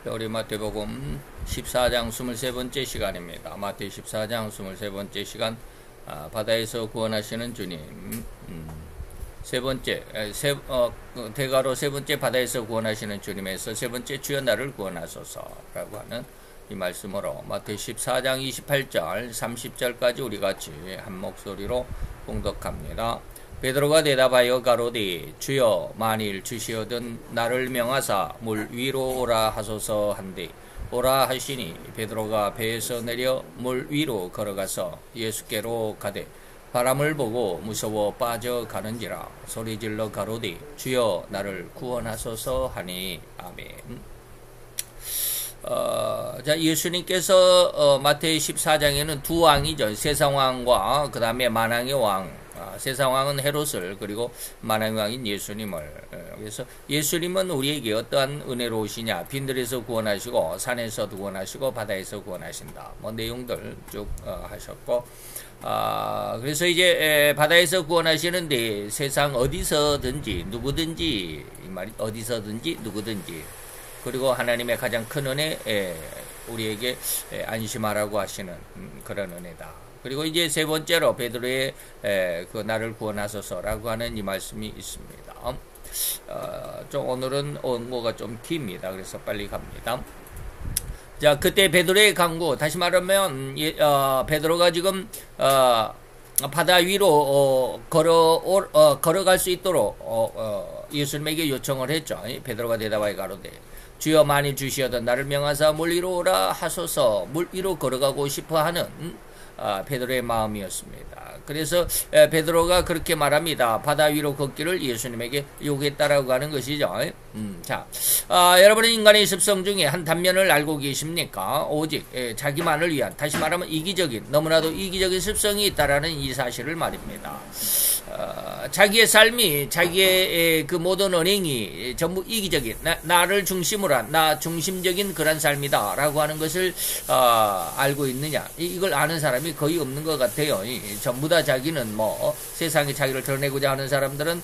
우리 마태복음 14장 23번째 시간입니다. 마태 14장 23번째 시간, 바다에서 구원하시는 주님. 세 번째, 대가로 세 번째 바다에서 구원하시는 주님에서 세 번째 주여 나를 구원하소서라고 하는 이 말씀으로 마태 14장 28절 30절까지 우리 같이 한 목소리로 봉독합니다. 베드로가 대답하여 가로되 주여 만일 주시어든 나를 명하사 물 위로 오라 하소서 한데 오라 하시니 베드로가 배에서 내려 물 위로 걸어가서 예수께로 가되 바람을 보고 무서워 빠져가는지라 소리질러 가로되 주여 나를 구원하소서 하니 아멘. 자, 예수님께서 마태 14장에는 두 왕이죠. 세상왕과 그 다음에 만왕의 왕. 세상왕은 헤롯을, 그리고 만왕의 왕인 예수님을. 그래서 예수님은 우리에게 어떠한 은혜로우시냐, 빈들에서 구원하시고 산에서도 구원하시고 바다에서 구원하신다, 뭐 내용들 쭉 하셨고, 그래서 이제 바다에서 구원하시는데 세상 어디서든지 누구든지, 이 말이 어디서든지 누구든지, 그리고 하나님의 가장 큰 은혜, 우리에게 안심하라고 하시는 그런 은혜다. 그리고 이제 세 번째로 베드로의 그 나를 구원하소서라고 하는 이 말씀이 있습니다. 좀 오늘은 원고가 좀 깁니다. 그래서 빨리 갑니다. 자, 그때 베드로의 강구, 다시 말하면 베드로가 지금 바다 위로 걸어갈 수 있도록 예수님에게 요청을 했죠. 베드로가 대답하여 가로되 주여 만일 주시어든 나를 명하사 물 위로 오라 하소서. 물 위로 걸어가고 싶어하는 베드로의 마음이었습니다. 그래서 베드로가 그렇게 말합니다. 바다 위로 걷기를 예수님에게 요구했다라고 하는 것이죠. 자, 여러분은 인간의 습성 중에 한 단면을 알고 계십니까? 오직 자기만을 위한, 다시 말하면 이기적인, 너무나도 이기적인 습성이 있다라는 이 사실을 말입니다. 자기의 삶이, 자기의 그 모든 언행이 전부 이기적인, 나를 중심으로 한, 나 중심적인 그런 삶이다 라고 하는 것을 알고 있느냐, 이걸 아는 사람이 거의 없는 것 같아요. 전부 다 자기는 뭐 세상에 자기를 드러내고자 하는 사람들은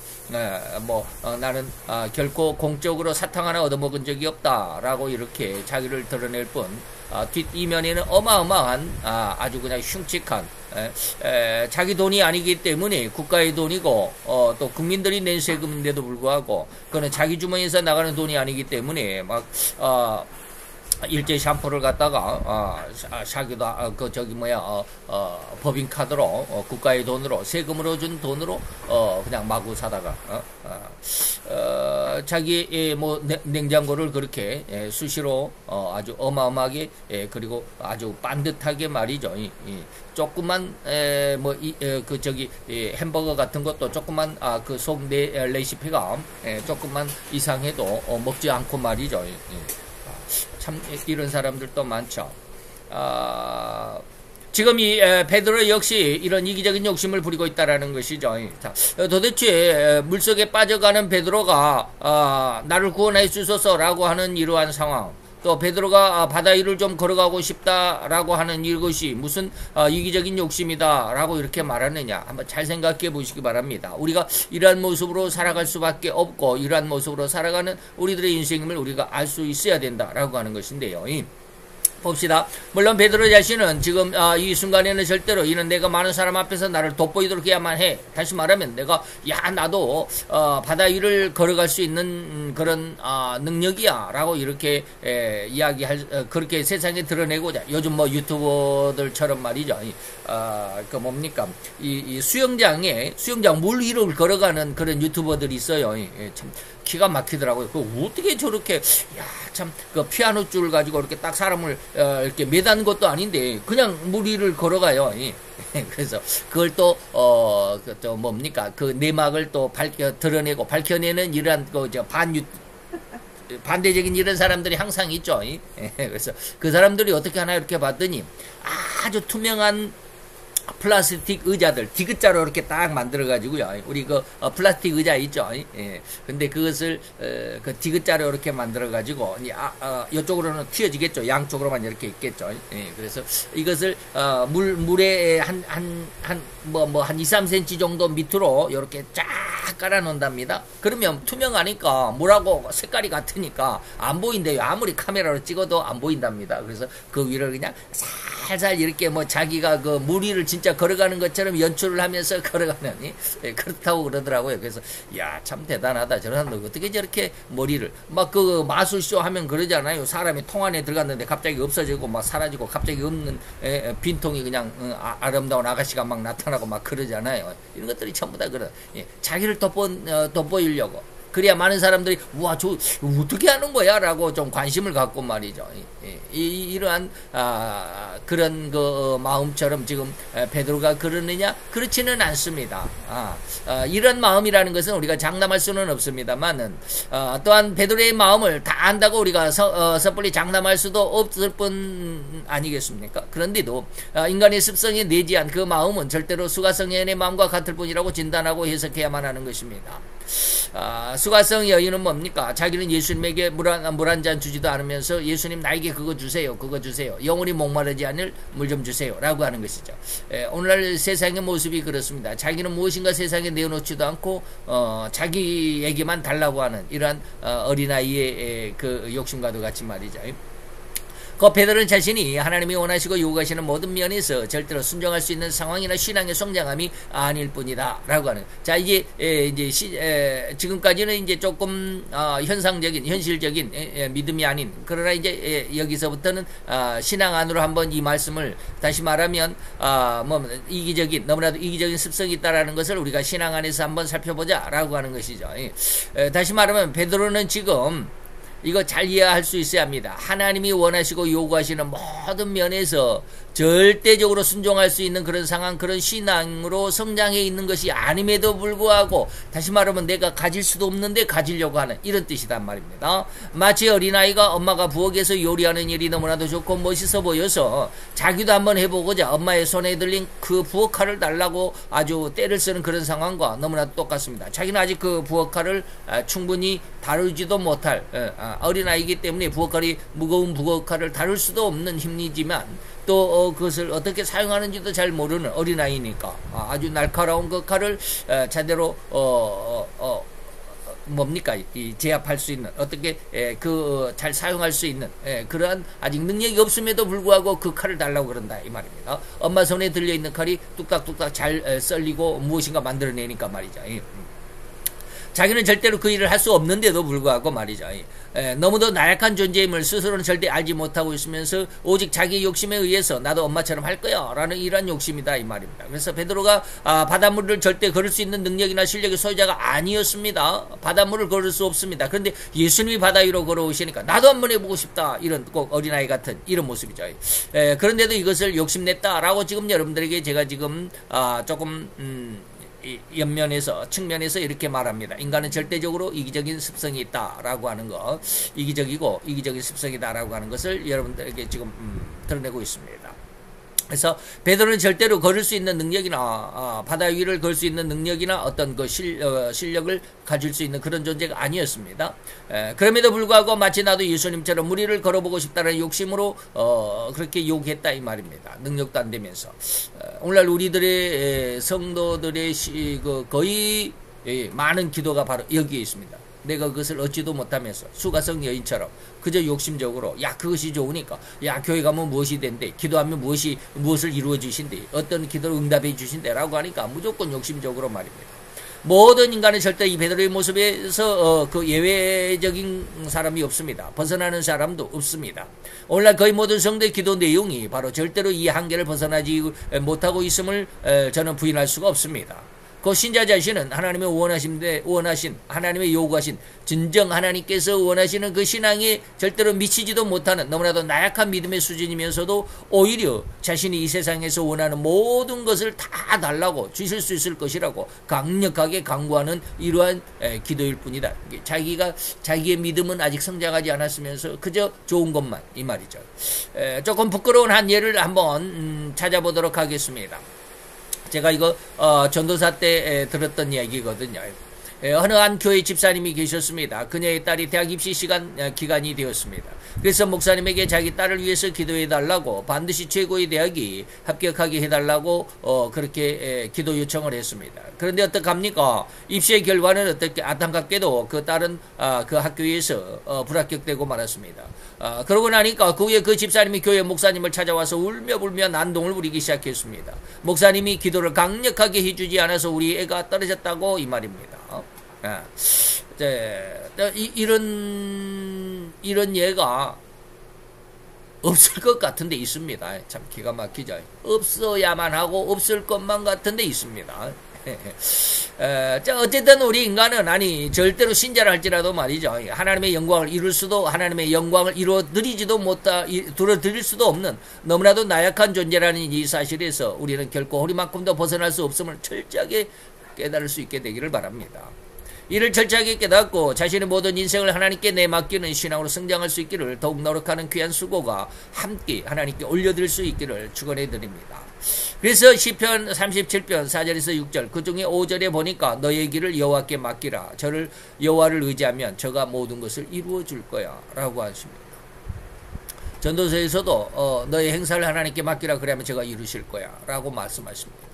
나는 결코 공적으로 사탕 하나 얻어먹은 적이 없다 라고 이렇게 자기를 드러낼 뿐, 뒷이면에는 어마어마한 아주 그냥 흉측한, 자기 돈이 아니기 때문에 국가의 돈이고, 또 국민들이 낸 세금인데도 불구하고 그는 자기 주머니에서 나가는 돈이 아니기 때문에 막 일제 샴푸를 갖다가 사기도 법인카드로, 국가의 돈으로, 세금으로 준 돈으로 그냥 마구 사다가 자기 뭐 냉장고를 그렇게 수시로 아주 어마어마하게, 그리고 아주 반듯하게 말이죠. 조그만 햄버거 같은 것도 조그만 그 속 레시피가 조금만 이상해도 먹지 않고 말이죠. 참 이런 사람들도 많죠. 지금 이 베드로 역시 이런 이기적인 욕심을 부리고 있다라는 것이죠. 자, 도대체 물속에 빠져가는 베드로가 나를 구원해 주소서라고 하는 이러한 상황, 또 베드로가 바다 위를 좀 걸어가고 싶다라고 하는 이것이 무슨 이기적인 욕심이다라고 이렇게 말하느냐, 한번 잘 생각해 보시기 바랍니다. 우리가 이러한 모습으로 살아갈 수밖에 없고, 이러한 모습으로 살아가는 우리들의 인생임을 우리가 알 수 있어야 된다라고 하는 것인데요. 봅시다. 물론 베드로 자신은 지금 이 순간에는 절대로 이는 내가 많은 사람 앞에서 나를 돋보이도록 해야만 해, 다시 말하면 내가 나도 바다 위를 걸어갈 수 있는 그런 능력이야 라고 이렇게 그렇게 세상에 드러내고자, 요즘 뭐 유튜버들처럼 말이죠, 그 뭡니까, 이 수영장 물 위를 걸어가는 그런 유튜버들이 있어요. 참 기가 막히더라고요. 어떻게 저렇게, 참, 그 피아노 줄 가지고 이렇게 딱 사람을 이렇게 매다는 것도 아닌데 그냥 물 위를 걸어가요. 그래서 그걸 또 뭡니까, 그 내막을 또 드러내고 밝혀내는 이러한 반대적인 이런 사람들이 항상 있죠. 그래서 그 사람들이 어떻게 하나 이렇게 봤더니 아주 투명한 플라스틱 의자들 디귿자로 이렇게 딱 만들어 가지고요. 우리 그 플라스틱 의자 있죠. 예. 근데 그것을 그 디귿자로 이렇게 만들어 가지고 이쪽으로는 튀어지겠죠. 양쪽으로만 이렇게 있겠죠. 예. 그래서 이것을 물에 한 2, 3cm 정도 밑으로 이렇게 쫙 깔아 놓는답니다. 그러면 투명하니까 물하고 색깔이 같으니까 안 보인대요. 아무리 카메라로 찍어도 안 보인답니다. 그래서 그 위를 그냥 살살 이렇게 뭐 자기가 그 물 위를 진짜 걸어가는 것처럼 연출을 하면서 걸어가는, 예, 그렇다고 그러더라고요. 그래서 야, 참 대단하다. 저런 사람들 어떻게 저렇게 머리를 막 그 마술쇼 하면 그러잖아요. 사람이 통 안에 들어갔는데 갑자기 없어지고 막 사라지고 갑자기 없는 빈통이 그냥 아름다운 아가씨가 막 나타나고 막 그러잖아요. 이런 것들이 전부 다 그런, 예, 자기를 돋보이려고. 그래야 많은 사람들이 우와 저 어떻게 하는 거야 라고 좀 관심을 갖고 말이죠. 이러한 그런 그 마음처럼 지금 베드로가 그러느냐? 그렇지는 않습니다. 이런 마음이라는 것은 우리가 장담할 수는 없습니다만은 또한 베드로의 마음을 다 안다고 우리가 섣불리 장담할 수도 없을 뿐 아니겠습니까? 그런데도 인간의 습성에 내지한 그 마음은 절대로 수가성 여인의 마음과 같을 뿐이라고 진단하고 해석해야만 하는 것입니다. 수가성 여인은 뭡니까? 자기는 예수님에게 물 한 잔 주지도 않으면서 예수님 나에게 그거 주세요. 그거 주세요. 영원히 목마르지 않을 물 좀 주세요. 라고 하는 것이죠. 오늘날 세상의 모습이 그렇습니다. 자기는 무엇인가 세상에 내어놓지도 않고 자기에게만 달라고 하는 이러한 어린아이의 그 욕심과도 같이 말이죠. 그 베드로는 자신이 하나님이 원하시고 요구하시는 모든 면에서 절대로 순종할 수 있는 상황이나 신앙의 성장함이 아닐 뿐이다 라고 하는. 자, 이제 지금까지는 이제 조금 현상적인 현실적인 믿음이 아닌, 그러나 이제 여기서부터는 신앙 안으로 한번 이 말씀을 다시 말하면 이기적인, 너무나도 이기적인 습성이 있다라는 것을 우리가 신앙 안에서 한번 살펴보자 라고 하는 것이죠. 다시 말하면 베드로는 지금 이거 잘 이해할 수 있어야 합니다. 하나님이 원하시고 요구하시는 모든 면에서 절대적으로 순종할 수 있는 그런 상황, 그런 신앙으로 성장해 있는 것이 아님에도 불구하고, 다시 말하면 내가 가질 수도 없는데 가지려고 하는 이런 뜻이란 말입니다. 마치 어린아이가 엄마가 부엌에서 요리하는 일이 너무나도 좋고 멋있어 보여서 자기도 한번 해보고자 엄마의 손에 들린 그 부엌칼을 달라고 아주 떼를 쓰는 그런 상황과 너무나도 똑같습니다. 자기는 아직 그 부엌칼을 충분히 다루지도 못할 어린아이이기 때문에 부엌칼이 무거운 부엌칼을 다룰 수도 없는 힘이지만 또 그것을 어떻게 사용하는지도 잘 모르는 어린아이니까 아주 날카로운 그 칼을 제대로 뭡니까? 제압할 수 있는, 어떻게 잘 사용할 수 있는 그러한 아직 능력이 없음에도 불구하고 그 칼을 달라고 그런다 이 말입니다. 엄마 손에 들려있는 칼이 뚝딱뚝딱 잘 썰리고 무엇인가 만들어내니까 말이죠. 자기는 절대로 그 일을 할 수 없는데도 불구하고 말이죠. 너무도 나약한 존재임을 스스로는 절대 알지 못하고 있으면서 오직 자기 욕심에 의해서 나도 엄마처럼 할 거야 라는 이러한 욕심이다 이 말입니다. 그래서 베드로가 바닷물을 절대 걸을 수 있는 능력이나 실력의 소유자가 아니었습니다. 바닷물을 걸을 수 없습니다. 그런데 예수님이 바다 위로 걸어오시니까 나도 한번 해보고 싶다, 이런 꼭 어린아이 같은 이런 모습이죠. 그런데도 이것을 욕심냈다라고 지금 여러분들에게 제가 지금 조금 측면에서 이렇게 말합니다. 인간은 절대적으로 이기적인 습성이 있다라고 하는 것, 이기적인 습성이다라고 하는 것을 여러분들에게 지금 드러내고 있습니다. 그래서 베드로는 절대로 걸을 수 있는 능력이나 바다 위를 걸 수 있는 능력이나 어떤 그 실력을 가질 수 있는 그런 존재가 아니었습니다. 그럼에도 불구하고 마치 나도 예수님처럼 물 위를 걸어보고 싶다는 욕심으로 그렇게 요구했다 이 말입니다. 능력도 안 되면서 오늘날 우리들의 성도들의 거의 많은 기도가 바로 여기에 있습니다. 내가 그것을 얻지도 못하면서 수가성 여인처럼 그저 욕심적으로 그것이 좋으니까 교회 가면 무엇이 된대, 기도하면 무엇을 이루어 주신대, 어떤 기도를 응답해 주신대 라고 하니까 무조건 욕심적으로 말입니다. 모든 인간은 절대 이 베드로의 모습에서 그 예외적인 사람이 없습니다. 벗어나는 사람도 없습니다. 오늘날 거의 모든 성도의 기도 내용이 바로 절대로 이 한계를 벗어나지 못하고 있음을 저는 부인할 수가 없습니다. 그 신자 자신은 하나님의 원하신 하나님의 요구하신 진정 하나님께서 원하시는 그 신앙에 절대로 미치지도 못하는 너무나도 나약한 믿음의 수준이면서도 오히려 자신이 이 세상에서 원하는 모든 것을 다 달라고 주실 수 있을 것이라고 강력하게 강구하는 이러한 기도일 뿐이다. 자기의 믿음은 아직 성장하지 않았으면서 그저 좋은 것만 이 말이죠. 조금 부끄러운 한 예를 한번 찾아보도록 하겠습니다. 제가 이거 전도사 때 들었던 이야기거든요. 어느 한 교회 집사님이 계셨습니다. 그녀의 딸이 대학 입시 기간이 되었습니다. 그래서 목사님에게 자기 딸을 위해서 기도해달라고, 반드시 최고의 대학이 합격하게 해달라고 그렇게 기도 요청을 했습니다. 그런데 어떡합니까? 입시의 결과는 어떻게 안타깝게도 그 딸은 그 학교에서 불합격되고 말았습니다. 그러고 나니까 그 후에 그 집사님이 교회 목사님을 찾아와서 울며 불며 난동을 부리기 시작했습니다. 목사님이 기도를 강력하게 해주지 않아서 우리 애가 떨어졌다고 이 말입니다. 이런 예가 없을 것 같은데 있습니다. 참 기가 막히죠. 없어야만 하고 없을 것만 같은데 있습니다. 어쨌든 우리 인간은 절대로 신자라 할지라도 말이죠. 하나님의 영광을 이룰 수도, 하나님의 영광을 이루어드릴 수도 없는 너무나도 나약한 존재라는 이 사실에서 우리는 결코 허리만큼도 벗어날 수 없음을 철저하게 깨달을 수 있게 되기를 바랍니다. 이를 철저하게 깨닫고 자신의 모든 인생을 하나님께 내맡기는 신앙으로 성장할 수 있기를 더욱 노력하는 귀한 수고가 함께 하나님께 올려드릴 수 있기를 축원해 드립니다. 그래서 시편 37편 4절에서 6절 그 중에 5절에 보니까 너의 길을 여호와께 맡기라. 저를 여호와를 의지하면 저가 모든 것을 이루어 줄 거야 라고 하십니다. 전도서에서도 너의 행사를 하나님께 맡기라 그러면 저가 이루실 거야 라고 말씀하십니다.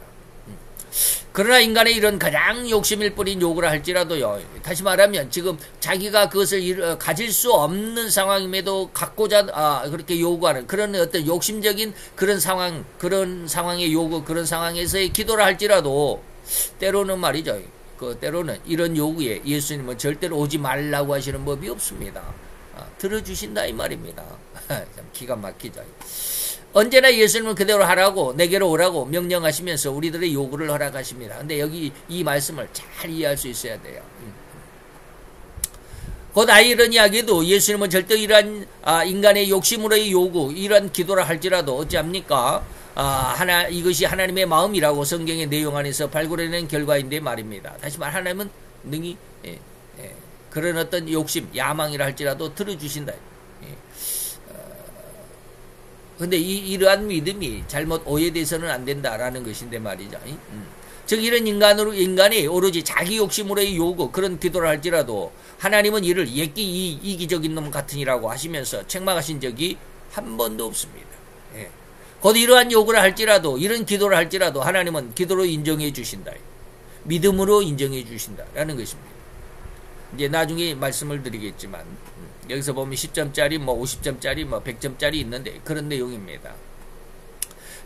그러나 인간의 이런 가장 욕심일 뿐인 요구를 할지라도요, 다시 말하면 지금 자기가 그것을 가질 수 없는 상황임에도 갖고자 그렇게 요구하는 그런 어떤 욕심적인 그런 상황의 요구, 그런 상황에서의 기도를 할지라도 때로는 말이죠, 때로는 이런 요구에 예수님은 절대로 오지 말라고 하시는 법이 없습니다. 들어주신다 이 말입니다. 참 기가 막히죠. 언제나 예수님은 그대로 하라고, 내게로 오라고 명령하시면서 우리들의 요구를 허락하십니다. 근데 여기 이 말씀을 잘 이해할 수 있어야 돼요. 곧 이런 이야기도 예수님은 절대 이러한 인간의 욕심으로의 요구, 이러한 기도를 할지라도 어찌합니까? 이것이 하나님의 마음이라고 성경의 내용 안에서 발굴해낸 결과인데 말입니다. 다시 말 하나님은 능히 그런 어떤 욕심, 야망이라 할지라도 들어주신다. 근데 이러한 믿음이 잘못 오해돼서는 안 된다라는 것인데 말이죠. 즉 이런 인간이 오로지 자기 욕심으로의 요구, 그런 기도를 할지라도 하나님은 이를 이기적인 놈 같으니라고 하시면서 책망하신 적이 한 번도 없습니다. 곧 이러한 요구를 할지라도, 이런 기도를 할지라도 하나님은 기도로 인정해 주신다. 믿음으로 인정해 주신다라는 것입니다. 이제 나중에 말씀을 드리겠지만 여기서 보면 10점짜리, 50점짜리, 100점짜리 있는데 그런 내용입니다.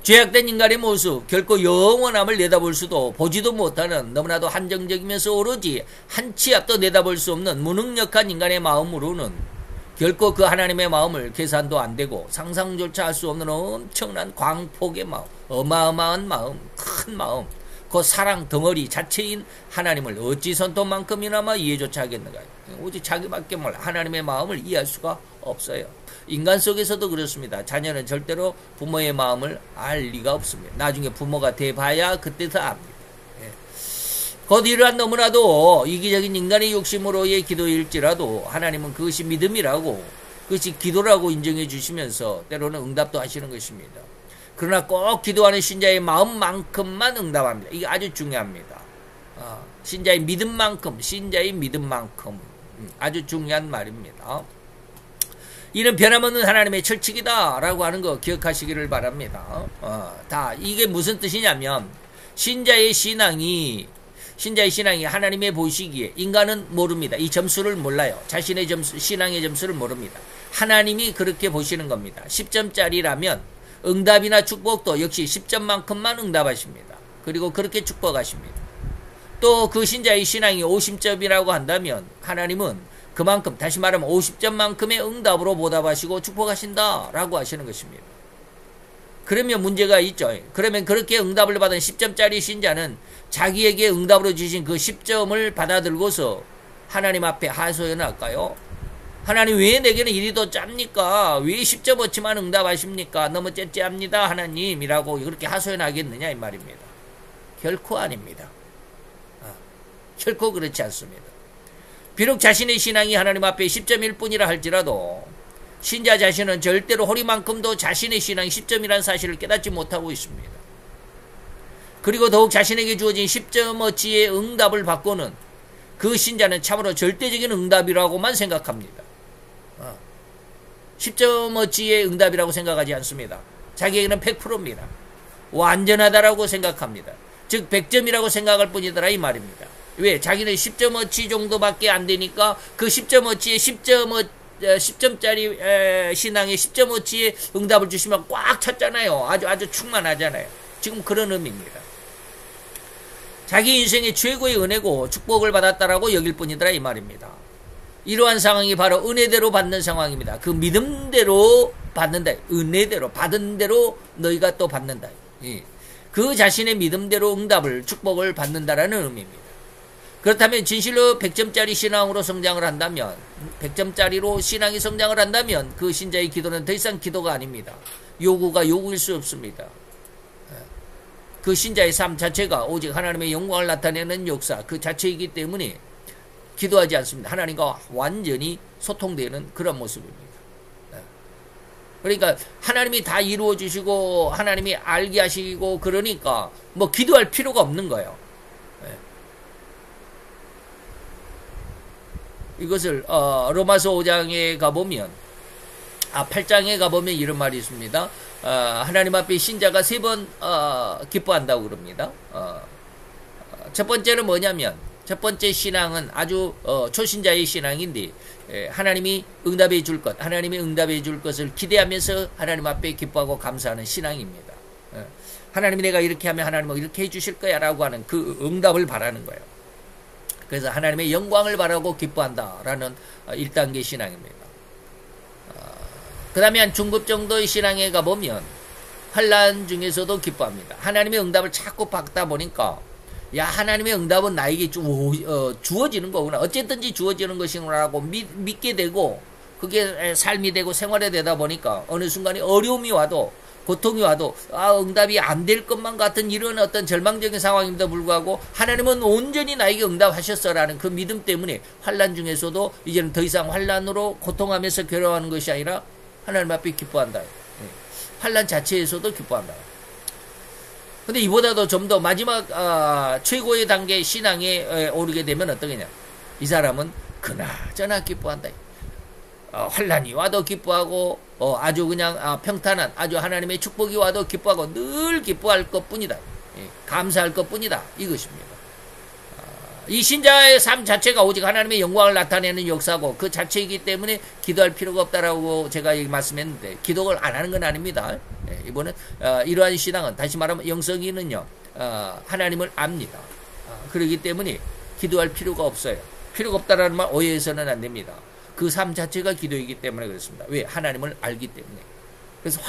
죄악된 인간의 모습, 결코 영원함을 내다볼 수도 보지도 못하는 너무나도 한정적이면서 오로지 한 치 앞도 내다볼 수 없는 무능력한 인간의 마음으로는 결코 그 하나님의 마음을 계산도 안 되고 상상조차 할 수 없는 엄청난 광폭의 마음, 어마어마한 마음, 큰 마음, 그 사랑 덩어리 자체인 하나님을 어찌 손톱만큼이나마 이해조차 하겠는가. 오직 자기밖에 몰라. 하나님의 마음을 이해할 수가 없어요. 인간 속에서도 그렇습니다. 자녀는 절대로 부모의 마음을 알 리가 없습니다. 나중에 부모가 돼봐야 그때서 압니다. 곧 이러한 너무나도 이기적인 인간의 욕심으로의 기도일지라도 하나님은 그것이 믿음이라고, 그것이 기도라고 인정해 주시면서 때로는 응답도 하시는 것입니다. 그러나 꼭 기도하는 신자의 마음만큼만 응답합니다. 이게 아주 중요합니다. 신자의 믿음만큼 아주 중요한 말입니다. 이는 변함없는 하나님의 철칙이다 라고 하는 거 기억하시기를 바랍니다. 이게 무슨 뜻이냐면 신자의 신앙이 하나님의 보시기에, 인간은 모릅니다. 이 점수를 몰라요. 자신의 신앙의 점수를 모릅니다. 하나님이 그렇게 보시는 겁니다. 10점짜리라면 응답이나 축복도 역시 10점만큼만 응답하십니다. 그리고 그렇게 축복하십니다. 또 그 신자의 신앙이 50점이라고 한다면 하나님은 그만큼, 다시 말하면 50점만큼의 응답으로 보답하시고 축복하신다 라고 하시는 것입니다. 그러면 문제가 있죠. 그러면 그렇게 응답을 받은 10점짜리 신자는 자기에게 응답으로 주신 그 10점을 받아들고서 하나님 앞에 하소연할까요? 하나님, 왜 내게는 일이 더 짭니까? 왜 10점어치만 응답하십니까? 너무 째째합니다 하나님이라고 그렇게 하소연하겠느냐 이 말입니다. 결코 아닙니다. 결코 그렇지 않습니다. 비록 자신의 신앙이 하나님 앞에 10점일 뿐이라 할지라도 신자 자신은 절대로 허리만큼도 자신의 신앙이 10점이라는 사실을 깨닫지 못하고 있습니다. 그리고 더욱 자신에게 주어진 10점어치의 응답을 받고는 그 신자는 참으로 절대적인 응답이라고만 생각합니다. 10점어치의 응답이라고 생각하지 않습니다. 자기에게는 100%입니다. 완전하다라고 생각합니다. 즉 100점이라고 생각할 뿐이더라 이 말입니다. 왜? 자기는 10점어치 정도밖에 안 되니까 그 10점어치의 10점짜리 신앙의 10점어치의 응답을 주시면 꽉 찼잖아요. 아주 충만하잖아요. 지금 그런 의미입니다. 자기 인생의 최고의 은혜고 축복을 받았다라고 여길 뿐이더라 이 말입니다. 이러한 상황이 바로 은혜대로 받는 상황입니다. 그 믿음대로 받는다. 은혜대로 받은 대로 너희가 또 받는다. 그 자신의 믿음대로 응답을 축복을 받는다라는 의미입니다. 그렇다면 진실로 100점짜리 신앙으로 성장을 한다면 100점짜리로 신앙이 성장을 한다면 그 신자의 기도는 더 이상 기도가 아닙니다. 요구가 요구일 수 없습니다. 그 신자의 삶 자체가 오직 하나님의 영광을 나타내는 역사 그 자체이기 때문에 기도하지 않습니다. 하나님과 완전히 소통되는 그런 모습입니다. 그러니까 하나님이 다 이루어 주시고 하나님이 알게 하시고 그러니까 뭐 기도할 필요가 없는 거예요. 이것을 로마서 5장에 가보면 8장에 가보면 이런 말이 있습니다. 하나님 앞에 신자가 3번 기뻐한다고 그럽니다. 첫 번째는 뭐냐면 첫 번째 신앙은 아주 초신자의 신앙인데 하나님이 응답해 줄 것, 하나님이 응답해 줄 것을 기대하면서 하나님 앞에 기뻐하고 감사하는 신앙입니다. 하나님이 내가 이렇게 하면 하나님은 이렇게 해 주실 거야 라고 하는 그 응답을 바라는 거예요. 그래서 하나님의 영광을 바라고 기뻐한다라는 1단계 신앙입니다. 그 다음에 한 중급 정도의 신앙에 가보면 환난 중에서도 기뻐합니다. 하나님의 응답을 자꾸 받다 보니까 야 하나님의 응답은 나에게 주어지는 거구나. 어쨌든지 주어지는 것이구나라고 믿게 되고 그게 삶이 되고 생활이 되다 보니까 어느 순간에 어려움이 와도 고통이 와도 응답이 안 될 것만 같은 이런 어떤 절망적인 상황임에도 불구하고 하나님은 온전히 나에게 응답하셨어라는 그 믿음 때문에 환난 중에서도 이제는 더 이상 환난으로 고통하면서 괴로워하는 것이 아니라 하나님 앞에 기뻐한다. 환난 자체에서도 기뻐한다. 근데 이보다도 좀 더 마지막 최고의 단계 신앙에 오르게 되면 어떠겠냐. 이 사람은 그나저나 기뻐한다. 환난이 와도 기뻐하고 아주 그냥 평탄한 아주 하나님의 축복이 와도 기뻐하고 늘 기뻐할 것뿐이다. 감사할 것뿐이다. 이것입니다. 이 신자의 삶 자체가 오직 하나님의 영광을 나타내는 역사고 그 자체이기 때문에 기도할 필요가 없다라고 제가 말씀했는데 기도를 안 하는 건 아닙니다. 이번엔 이러한 신앙은 다시 말하면 영성이는요 하나님을 압니다. 그렇기 때문에 기도할 필요가 없어요. 필요가 없다라는 말 오해해서는 안 됩니다. 그 삶 자체가 기도이기 때문에 그렇습니다. 왜? 하나님을 알기 때문에. 그래서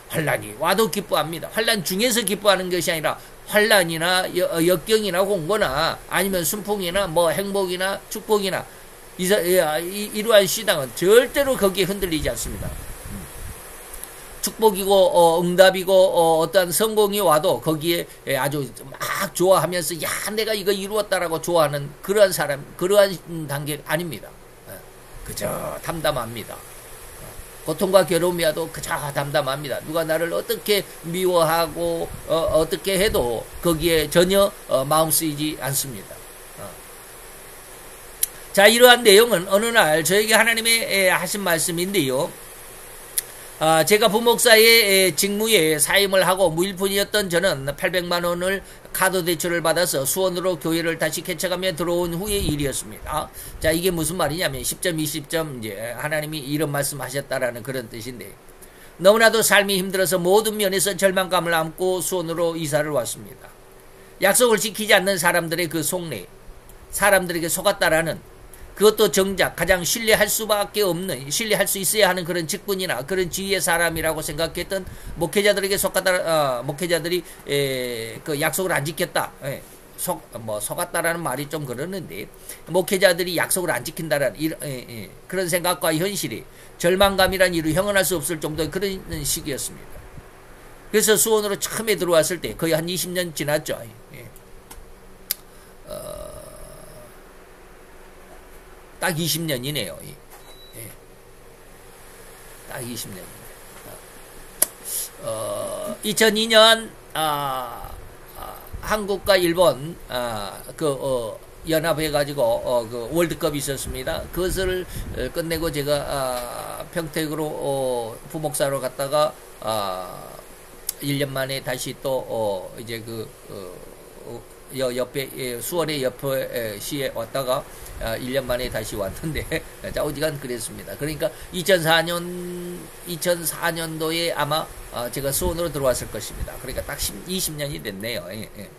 환난이 와도 기뻐합니다. 환난 중에서 기뻐하는 것이 아니라 환난이나 역경이나 공고나 아니면 순풍이나 뭐 행복이나 축복이나 이러한 신앙은 절대로 거기에 흔들리지 않습니다. 축복이고 응답이고 어떠한 성공이 와도 거기에 아주 막 좋아하면서 야 내가 이거 이루었다라고 좋아하는 그러한 사람 그러한 단계 아닙니다. 그저 담담합니다. 고통과 괴로움이 와도 그저 담담합니다. 누가 나를 어떻게 미워하고 어떻게 해도 거기에 전혀 마음 쓰이지 않습니다. 자, 이러한 내용은 어느 날 저에게 하나님의 하신 말씀인데요. 제가 부목사의 직무에 사임을 하고 무일푼이었던 저는 800만 원을 카드 대출을 받아서 수원으로 교회를 다시 개척하며 들어온 후의 일이었습니다. 자, 이게 무슨 말이냐면 10점, 20점 이제 하나님이 이런 말씀하셨다라는 그런 뜻인데 너무나도 삶이 힘들어서 모든 면에서 절망감을 안고 수원으로 이사를 왔습니다. 약속을 지키지 않는 사람들의 그 속내, 사람들에게 속았다라는 그것도 정작 가장 신뢰할 수밖에 없는 신뢰할 수 있어야 하는 그런 직분이나 그런 지위의 사람이라고 생각했던 목회자들에게 속았다 목회자들이 그 약속을 안 지켰다 속았다라는 말이 좀 그러는데 목회자들이 약속을 안 지킨다라는 그런 생각과 현실이 절망감이란 이루 형언할 수 없을 정도의 그런 시기였습니다. 그래서 수원으로 처음에 들어왔을 때 거의 한 20년 지났죠. 딱 20년이네요. 딱 20년입니다. 2002년 한국과 일본 연합해가지고 그 월드컵이 있었습니다. 그것을 끝내고 제가 평택으로 부목사로 갔다가 1년 만에 다시 또 이제 옆에 수원의 옆에 시에 왔다가 1년 만에 다시 왔는데 좌우지간 그랬습니다. 그러니까 2004년도에 아마 제가 수원으로 들어왔을 것입니다. 그러니까 딱 20년이 됐네요. 예, 예.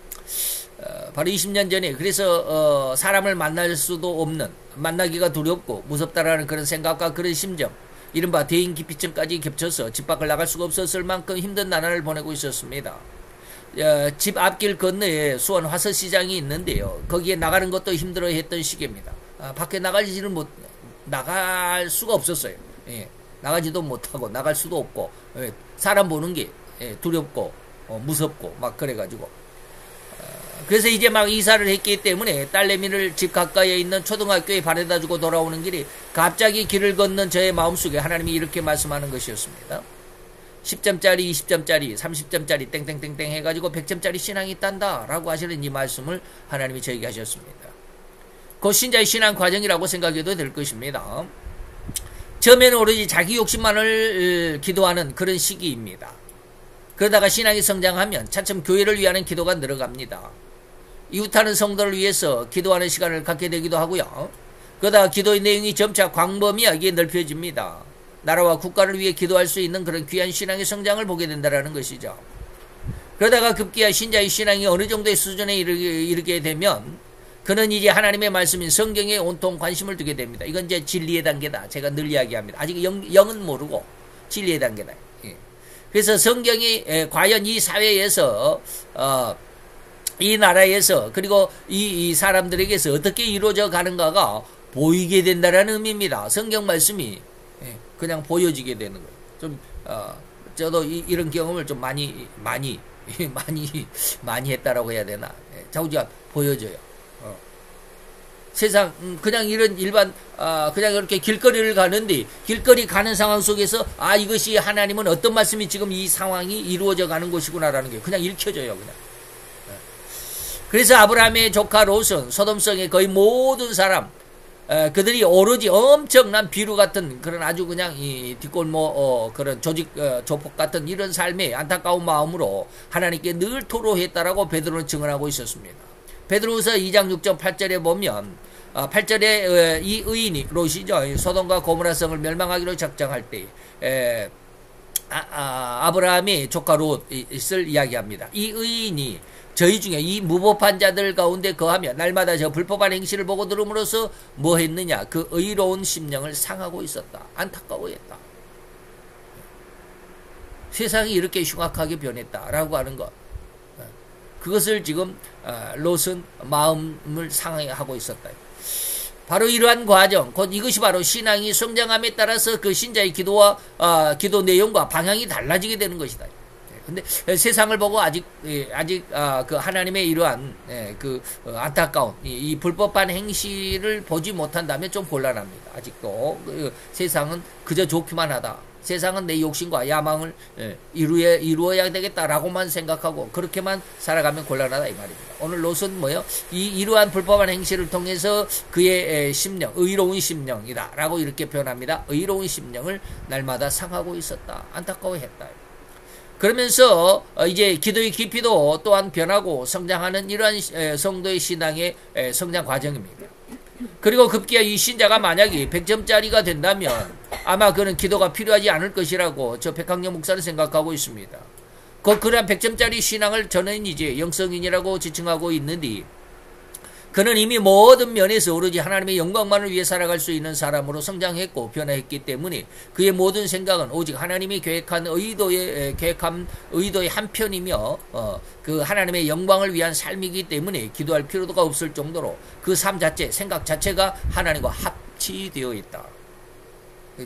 바로 20년 전에 그래서 사람을 만날 수도 없는, 만나기가 두렵고 무섭다라는 그런 생각과 그런 심정, 이른바 대인기피증까지 겹쳐서 집 밖을 나갈 수가 없었을 만큼 힘든 나날을 보내고 있었습니다. 집 앞길 건너에 수원 화서시장이 있는데요. 거기에 나가는 것도 힘들어했던 시기입니다. 밖에 나갈 수가 없었어요. 예, 나가지도 못하고 나갈 수도 없고, 사람 보는 게 두렵고 무섭고 막 그래가지고, 그래서 이제 막 이사를 했기 때문에 딸내미를 집 가까이에 있는 초등학교에 바래다주고 돌아오는 길이 갑자기 길을 걷는 저의 마음속에 하나님이 이렇게 말씀하는 것이었습니다. 10점짜리, 20점짜리, 30점짜리 땡땡땡땡 해가지고 100점짜리 신앙이 있단다 라고 하시는 이 말씀을 하나님이 저에게 하셨습니다. 그 신자의 신앙 과정이라고 생각해도 될 것입니다. 처음에는 오로지 자기 욕심만을 기도하는 그런 시기입니다. 그러다가 신앙이 성장하면 차츰 교회를 위하는 기도가 늘어갑니다. 이웃하는 성도를 위해서 기도하는 시간을 갖게 되기도 하고요. 그러다가 기도의 내용이 점차 광범위하게 넓혀집니다. 나라와 국가를 위해 기도할 수 있는 그런 귀한 신앙의 성장을 보게 된다는 것이죠. 그러다가 급기야 신자의 신앙이 어느 정도의 수준에 이르게 되면 그는 이제 하나님의 말씀인 성경에 온통 관심을 두게 됩니다. 이건 이제 진리의 단계다. 제가 늘 이야기합니다. 아직 영은 모르고 진리의 단계다. 예. 그래서 성경이 과연 이 사회에서 이 나라에서 그리고 이 사람들에게서 어떻게 이루어져 가는가가 보이게 된다는 의미입니다. 성경 말씀이 그냥 보여지게 되는 거예요. 좀 저도 이런 경험을 좀 많이 했다라고 해야 되나? 자우지가 보여져요. 세상 그냥 이런 일반 그냥 이렇게 길거리를 가는데 길거리 가는 상황 속에서 이것이 하나님은 어떤 말씀이 지금 이 상황이 이루어져 가는 것이구나라는 게 그냥 읽혀져요. 그냥. 그래서 아브라함의 조카 롯은 소돔성의 거의 모든 사람 그들이 오로지 엄청난 비루 같은 그런 아주 그냥 이 뒷골모 그런 조폭 같은 이런 삶에 안타까운 마음으로 하나님께 늘 토로했다라고 베드로는 증언하고 있었습니다. 베드로후서 2장 6절 8절에 보면 8절에 이 의인이 롯이죠. 소돔과 고모라 성을 멸망하기로 작정할 때 아브라함의 조카 롯을 이야기합니다. 이 의인이 저희 중에 이 무법한 자들 가운데 거하며 날마다 저 불법한 행실을 보고 들음으로써 뭐 했느냐? 그 의로운 심령을 상하고 있었다. 안타까워했다. 세상이 이렇게 흉악하게 변했다라고 하는 것. 그것을 지금 롯은 마음을 상하고 있었다. 바로 이러한 과정, 곧 이것이 바로 신앙이 성장함에 따라서 그 신자의 기도와 기도 내용과 방향이 달라지게 되는 것이다. 근데 세상을 보고 아직 그 하나님의 이러한 그 안타까운 이 불법한 행실을 보지 못한다면 좀 곤란합니다. 아직도 세상은 그저 좋기만 하다. 세상은 내 욕심과 야망을 이루어야 되겠다라고만 생각하고 그렇게만 살아가면 곤란하다 이 말입니다. 오늘 롯은 뭐요? 이러한 불법한 행실을 통해서 그의 심령, 의로운 심령이다라고 이렇게 표현합니다. 의로운 심령을 날마다 상하고 있었다. 안타까워했다. 그러면서 이제 기도의 깊이도 또한 변하고 성장하는 이러한 성도의 신앙의 성장 과정입니다. 그리고 급기야 이 신자가 만약에 100점짜리가 된다면 아마 그는 기도가 필요하지 않을 것이라고 저 백학년 목사는 생각하고 있습니다. 그러한 100점짜리 신앙을 저는 이제 영성인이라고 지칭하고 있는데 그는 이미 모든 면에서 오로지 하나님의 영광만을 위해 살아갈 수 있는 사람으로 성장했고 변화했기 때문에 그의 모든 생각은 오직 하나님이 계획한 의도의 한편이며 그 하나님의 영광을 위한 삶이기 때문에 기도할 필요가 없을 정도로 그 삶 자체, 생각 자체가 하나님과 합치되어 있다.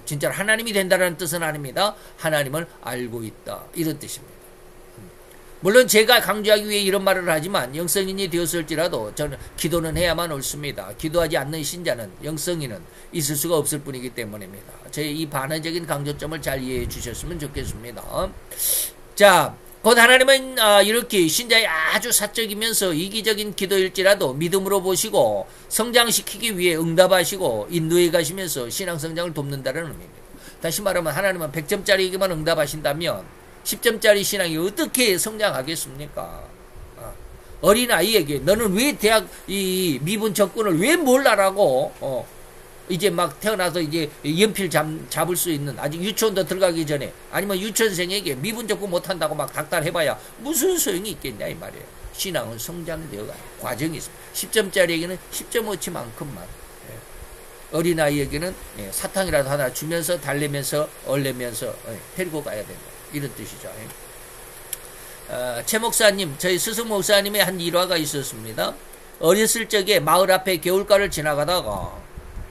진짜로 하나님이 된다는 뜻은 아닙니다. 하나님을 알고 있다. 이런 뜻입니다. 물론 제가 강조하기 위해 이런 말을 하지만 영성인이 되었을지라도 저는 기도는 해야만 옳습니다. 기도하지 않는 신자는 영성인은 있을 수가 없을 뿐이기 때문입니다. 저의 이 반어적인 강조점을 잘 이해해 주셨으면 좋겠습니다. 자, 곧 하나님은 이렇게 신자의 아주 사적이면서 이기적인 기도일지라도 믿음으로 보시고 성장시키기 위해 응답하시고 인도해 가시면서 신앙 성장을 돕는다는 의미입니다. 다시 말하면 하나님은 100점짜리에게만 응답하신다면 10점짜리 신앙이 어떻게 성장하겠습니까? 어린아이에게 너는 왜 대학 이 미분 적군을 왜 몰라라고 이제 막 태어나서 이제 연필 잡을 수 있는 아직 유치원도 들어가기 전에 아니면 유치원생에게 미분 적분 못한다고 막 닥달해봐야 무슨 소용이 있겠냐 이 말이에요. 신앙은 성장되어가 과정이 있습니다. 10점짜리에게는 10.5치만큼만 어린아이에게는 사탕이라도 하나 주면서 달래면서 얼래면서 데리고 가야 된다. 이런 뜻이죠. 최 목사님, 저희 스승 목사님의 한 일화가 있었습니다. 어렸을 적에 마을 앞에 개울가를 지나가다가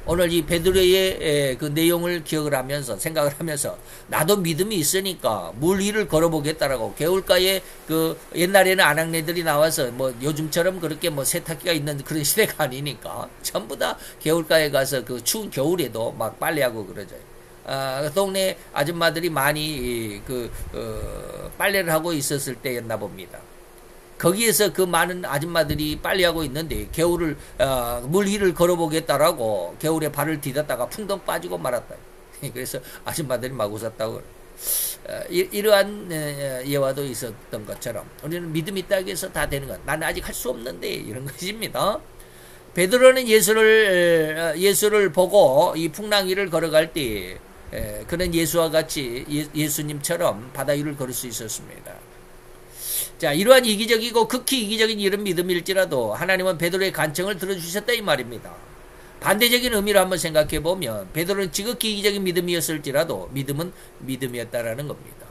오늘 이 베드로의 그 내용을 기억을 하면서 생각을 하면서 나도 믿음이 있으니까 물 위를 걸어보겠다라고 개울가에 그 옛날에는 아낙네들이 나와서 뭐 요즘처럼 그렇게 뭐 세탁기가 있는 그런 시대가 아니니까 전부 다 개울가에 가서 그 추운 겨울에도 막 빨래하고 그러죠. 동네 아줌마들이 많이 빨래를 하고 있었을 때였나 봅니다. 거기에서 그 많은 아줌마들이 빨래하고 있는데 겨울을 물 위를 걸어보겠다라고 겨울에 발을 디뎠다가 풍덩 빠지고 말았다. 그래서 아줌마들이 막 웃었다고. 이러한 예화도 있었던 것처럼 우리는 믿음이 있다고 해서 다 되는 것. 나는 아직 할 수 없는데 이런 것입니다. 베드로는 예수를 보고 이 풍랑 위를 걸어갈 때 그는 예수와 같이 예수님처럼 바다 위를 걸을 수 있었습니다. 자, 이러한 이기적이고 극히 이기적인 이런 믿음일지라도 하나님은 베드로의 간청을 들어주셨다 이 말입니다. 반대적인 의미로 한번 생각해 보면 베드로는 지극히 이기적인 믿음이었을지라도 믿음은 믿음이었다라는 겁니다.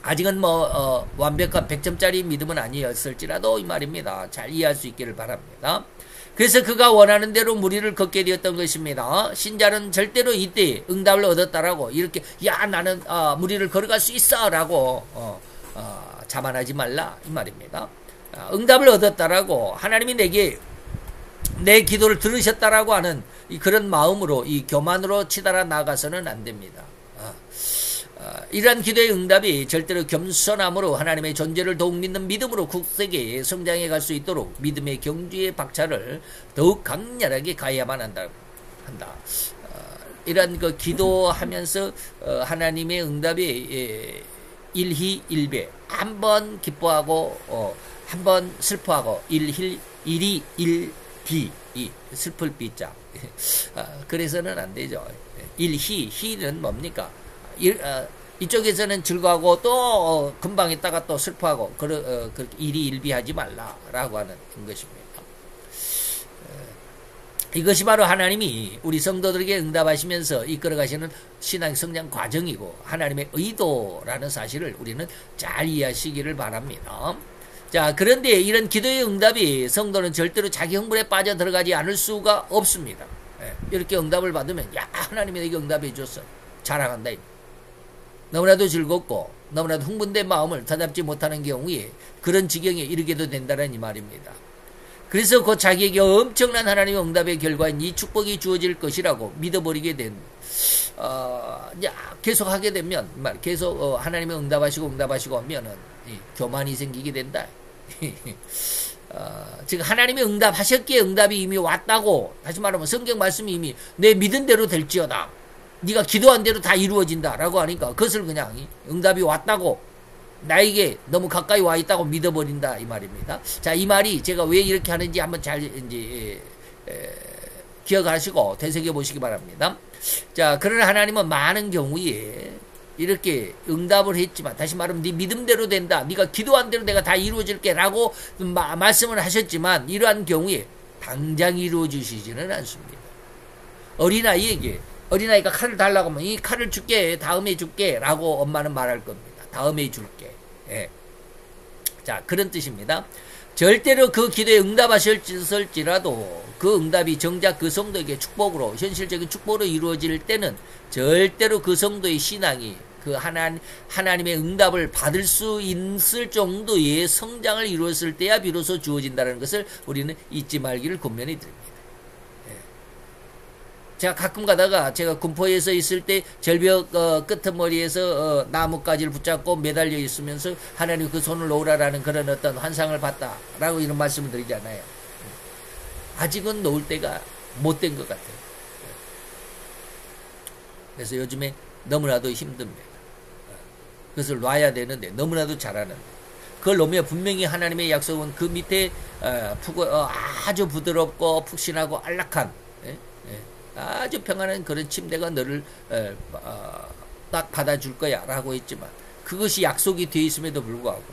아직은 완벽한 100점짜리 믿음은 아니었을지라도 이 말입니다. 잘 이해할 수 있기를 바랍니다. 그래서 그가 원하는 대로 무리를 걷게 되었던 것입니다. 신자는 절대로 이때 응답을 얻었다라고 이렇게 나는 무리를 걸어갈 수 있어 라고 자만하지 말라 이 말입니다. 응답을 얻었다라고 하나님이 내게 내 기도를 들으셨다라고 하는 그런 마음으로 이 교만으로 치달아 나가서는 안 됩니다. 이러한 기도의 응답이 절대로 겸손함으로 하나님의 존재를 더욱 믿는 믿음으로 굳세게 성장해 갈 수 있도록 믿음의 경주의 박차를 더욱 강렬하게 가야만 한다. 이러한 그 기도하면서 하나님의 응답이 일희일배 한 번 기뻐하고 한 번 슬퍼하고 일희 일비 슬플 비자 그래서는 안 되죠. 희는 뭡니까? 이쪽에서는 즐거워하고 또 금방 있다가 또 슬퍼하고 그렇게 일희일비하지 말라라고 하는 것입니다. 이것이 바로 하나님이 우리 성도들에게 응답하시면서 이끌어가시는 신앙 성장 과정이고 하나님의 의도라는 사실을 우리는 잘 이해하시기를 바랍니다. 자, 그런데 이런 기도의 응답이 성도는 절대로 자기 흥분에 빠져 들어가지 않을 수가 없습니다. 이렇게 응답을 받으면 하나님이 내게 응답해 줬어. 자랑한다. 너무나도 즐겁고 너무나도 흥분된 마음을 다잡지 못하는 경우에 그런 지경에 이르게도 된다는 이 말입니다. 그래서 곧 자기에게 엄청난 하나님의 응답의 결과인 이 축복이 주어질 것이라고 믿어버리게 된 계속 하게 되면 계속 하나님의 응답하시고 하면은 교만이 생기게 된다. 지금 하나님이 응답하셨기에 응답이 이미 왔다고 다시 말하면 성경 말씀이 이미 내 믿은 대로 될지어다. 네가 기도한 대로 다 이루어진다 라고 하니까 그것을 그냥 응답이 왔다고 나에게 너무 가까이 와 있다고 믿어버린다 이 말입니다. 자, 이 말이 제가 왜 이렇게 하는지 한번 잘 이제 기억하시고 되새겨 보시기 바랍니다. 자, 그러나 하나님은 많은 경우에 이렇게 응답을 했지만 다시 말하면 네 믿음대로 된다. 네가 기도한 대로 내가 다 이루어질게 라고 말씀을 하셨지만 이러한 경우에 당장 이루어 주시지는 않습니다. 어린아이가 칼을 달라고 하면 이 칼을 줄게 다음에 줄게 라고 엄마는 말할 겁니다. 다음에 줄게. 자, 그런 뜻입니다. 절대로 그 기도에 응답하셨을지라도 그 응답이 정작 그 성도에게 축복으로 현실적인 축복으로 이루어질 때는 절대로 그 성도의 신앙이 그 하나님의 응답을 받을 수 있을 정도의 성장을 이루었을 때야 비로소 주어진다는 것을 우리는 잊지 말기를 권면해 드립니다. 제가 가끔 가다가 제가 군포에서 있을 때 절벽 끄트머리에서 나뭇가지를 붙잡고 매달려 있으면서 하나님 그 손을 놓으라라는 그런 어떤 환상을 봤다라고 이런 말씀을 드리잖아요. 아직은 놓을 때가 못 된 것 같아요. 그래서 요즘에 너무나도 힘듭니다. 그것을 놔야 되는데 너무나도 잘하는데 그걸 놓으면 분명히 하나님의 약속은 그 밑에 아주 부드럽고 푹신하고 안락한 아주 평안한 그런 침대가 너를 딱 받아줄 거야 라고 했지만 그것이 약속이 되어 있음에도 불구하고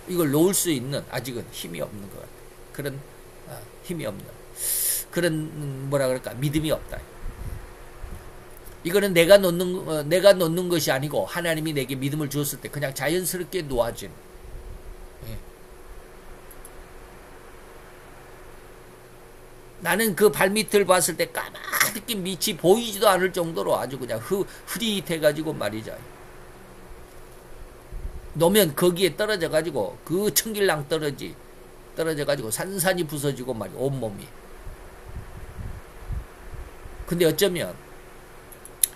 이걸 놓을 수 있는 아직은 힘이 없는 것 같아요. 그런 힘이 없는 그런 뭐라 그럴까 믿음이 없다. 이거는 내가 놓는 것이 아니고 하나님이 내게 믿음을 주었을 때 그냥 자연스럽게 놓아진. 나는 그 발밑을 봤을 때 까맣게 밑이 보이지도 않을 정도로 아주 그냥 흐릿해가지고 말이죠. 놓으면 거기에 떨어져가지고 그 천길랑 떨어져가지고 산산이 부서지고 말이야 온몸이. 근데 어쩌면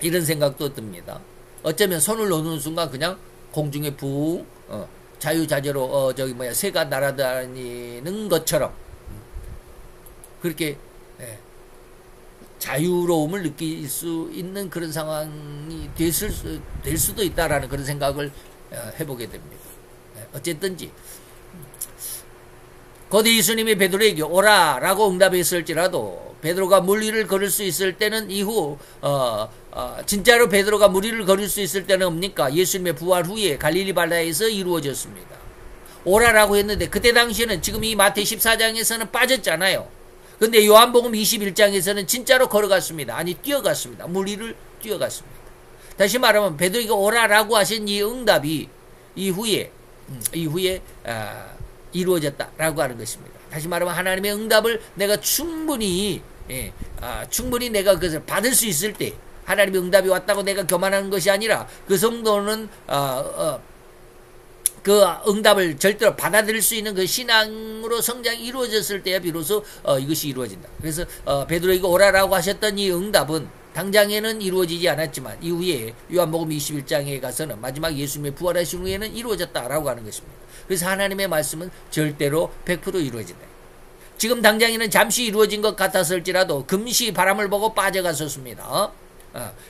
이런 생각도 듭니다. 어쩌면 손을 놓는 순간 그냥 공중에 붕 자유자재로 새가 날아다니는 것처럼 그렇게 자유로움을 느낄 수 있는 그런 상황이 될 수도 있다라는 그런 생각을 해보게 됩니다. 어쨌든지 거기 예수님이 베드로에게 오라라고 응답했을지라도 베드로가 물 위를 걸을 수 있을 때는 이후 진짜로 베드로가 물 위를 걸을 수 있을 때는 뭡니까? 예수님의 부활 후에 갈릴리 바다에서 이루어졌습니다. 오라라고 했는데 그때 당시에는 지금 이 마태 14장에서는 빠졌잖아요. 근데 요한복음 21장에서는 진짜로 걸어갔습니다. 아니 뛰어갔습니다. 물 위를 뛰어갔습니다. 다시 말하면 베드로에게 오라라고 하신 이 응답이 이후에 이루어졌다라고 하는 것입니다. 다시 말하면 하나님의 응답을 내가 충분히 내가 그것을 받을 수 있을 때 하나님의 응답이 왔다고 내가 교만하는 것이 아니라 그 성도는 그 응답을 절대로 받아들일 수 있는 그 신앙으로 성장이 이루어졌을 때야 비로소 이것이 이루어진다. 그래서 베드로에게 오라라고 하셨던 이 응답은 당장에는 이루어지지 않았지만 이후에 요한복음 21장에 가서는 마지막 예수님의 부활하신 후에는 이루어졌다라고 하는 것입니다. 그래서 하나님의 말씀은 절대로 100% 이루어진다. 지금 당장에는 잠시 이루어진 것 같았을지라도 금시 바람을 보고 빠져갔었습니다.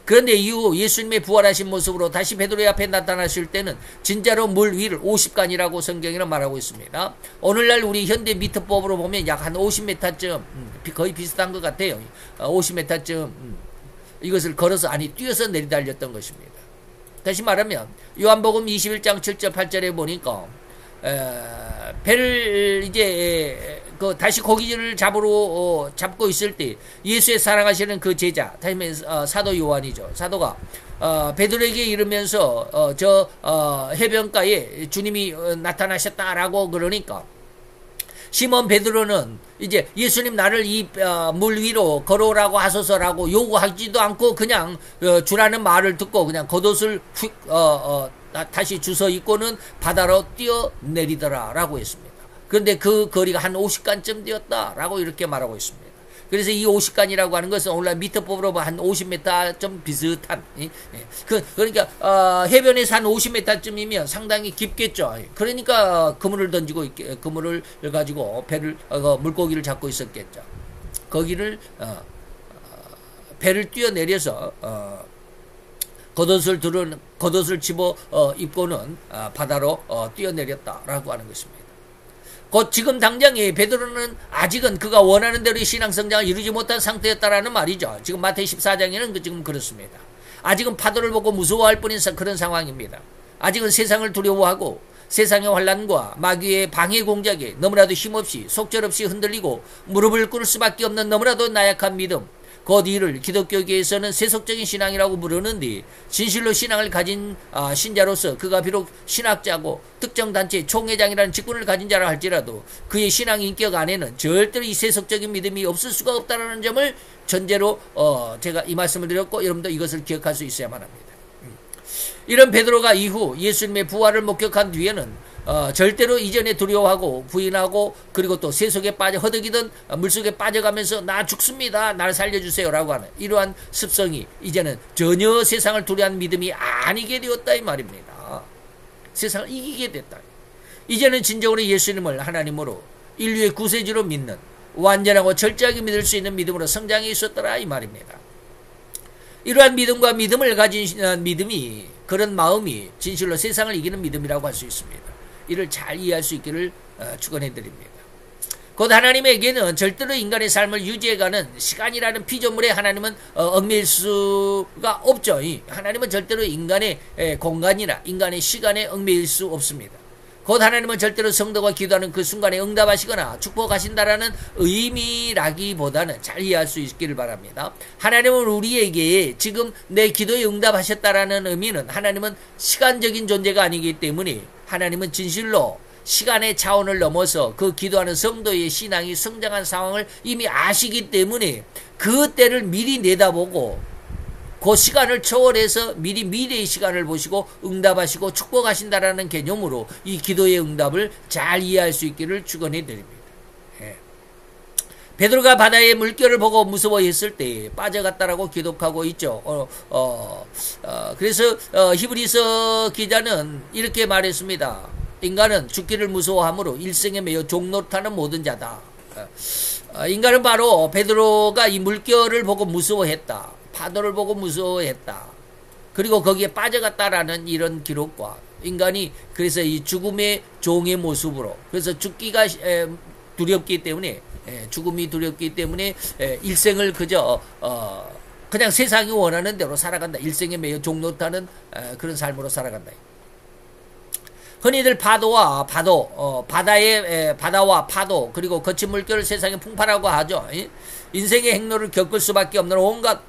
그런데 이후 예수님의 부활하신 모습으로 다시 베드로의 앞에 나타나실 때는 진짜로 물 위를 50간이라고 성경에는 말하고 있습니다. 오늘날 우리 현대 미터법으로 보면 약 한 50m쯤 거의 비슷한 것 같아요. 50m쯤 이것을 걸어서 뛰어서 내리달렸던 것입니다. 다시 말하면 요한복음 21장 7절 8절에 보니까 배를 이제 다시 고기를 잡고 있을 때 예수의 사랑하시는 그 제자, 다시 말해서 사도 요한이죠. 사도가 베드로에게 이르면서 해변가에 주님이 나타나셨다라고 그러니까 시몬 베드로는 이제 예수님 나를 이 물 위로 걸어오라고 하소서라고 요구하지도 않고 그냥 주라는 말을 듣고 그냥 겉옷을 다시 주워 입고는 바다로 뛰어내리더라라고 했습니다. 그런데 그 거리가 한 50간쯤 되었다라고 이렇게 말하고 있습니다. 그래서 이 50간이라고 하는 것은 오늘날 미터법으로 한 50m 좀 비슷한 그러니까 해변에서 한 50m쯤이면 상당히 깊겠죠. 그러니까 그물을 던지고 그물을 가지고 물고기를 잡고 있었겠죠. 거기를 배를 뛰어내려서 겉옷을 집어 입고는 바다로 뛰어내렸다라고 하는 것입니다. 곧 지금 당장에 베드로는 아직은 그가 원하는 대로의 신앙 성장을 이루지 못한 상태였다라는 말이죠. 지금 마태 14장에는 지금 그렇습니다. 아직은 파도를 보고 무서워할 뿐인 그런 상황입니다. 아직은 세상을 두려워하고 세상의 환난과 마귀의 방해 공작에 너무나도 힘없이 속절없이 흔들리고 무릎을 꿇을 수밖에 없는 너무나도 나약한 믿음, 곧 이를 기독교계에서는 세속적인 신앙이라고 부르는데 진실로 신앙을 가진 신자로서 그가 비록 신학자고 특정 단체 총회장이라는 직분을 가진 자라 할지라도 그의 신앙 인격 안에는 절대로 이 세속적인 믿음이 없을 수가 없다는 점을 전제로 제가 이 말씀을 드렸고 여러분도 이것을 기억할 수 있어야만 합니다. 이런 베드로가 이후 예수님의 부활을 목격한 뒤에는 절대로 이전에 두려워하고 부인하고 그리고 또 새 속에 빠져 허덕이던 물속에 빠져가면서 나 죽습니다. 날 살려주세요 라고 하는 이러한 습성이 이제는 전혀 세상을 두려워하는 믿음이 아니게 되었다 이 말입니다. 세상을 이기게 됐다. 이제는 진정으로 예수님을 하나님으로 인류의 구세주로 믿는 완전하고 철저하게 믿을 수 있는 믿음으로 성장해 있었더라 이 말입니다. 이러한 믿음과 믿음을 가진 믿음이 그런 마음이 진실로 세상을 이기는 믿음이라고 할 수 있습니다. 이를 잘 이해할 수 있기를 축원해 드립니다. 곧 하나님에게는 절대로 인간의 삶을 유지해가는 시간이라는 피조물에 하나님은 얽매일 수가 없죠. 하나님은 절대로 인간의 공간이나 인간의 시간에 얽매일 수 없습니다. 곧 하나님은 절대로 성도가 기도하는 그 순간에 응답하시거나 축복하신다라는 의미라기보다는 잘 이해할 수 있기를 바랍니다. 하나님은 우리에게 지금 내 기도에 응답하셨다라는 의미는 하나님은 시간적인 존재가 아니기 때문에 하나님은 진실로 시간의 차원을 넘어서 그 기도하는 성도의 신앙이 성장한 상황을 이미 아시기 때문에 그 때를 미리 내다보고 그 시간을 초월해서 미리 미래의 시간을 보시고 응답하시고 축복하신다라는 개념으로 이 기도의 응답을 잘 이해할 수 있기를 축원해 드립니다. 베드로가 바다의 물결을 보고 무서워했을 때 빠져갔다라고 기록하고 있죠. 그래서 히브리서 기자는 이렇게 말했습니다. 인간은 죽기를 무서워하므로 일생에 매여 종노릇하는 모든 자다. 인간은 바로 베드로가 이 물결을 보고 무서워했다. 파도를 보고 무서워했다. 그리고 거기에 빠져갔다라는 이런 기록과 인간이 그래서 이 죽음의 종의 모습으로 그래서 죽기가 두렵기 때문에 죽음이 두렵기 때문에 일생을 그저 그냥 세상이 원하는 대로 살아간다. 일생에 매여 종노릇하는 그런 삶으로 살아간다. 흔히들 바다와 파도 그리고 거친 물결을 세상에 풍파라고 하죠. 인생의 행로를 겪을 수밖에 없는 온갖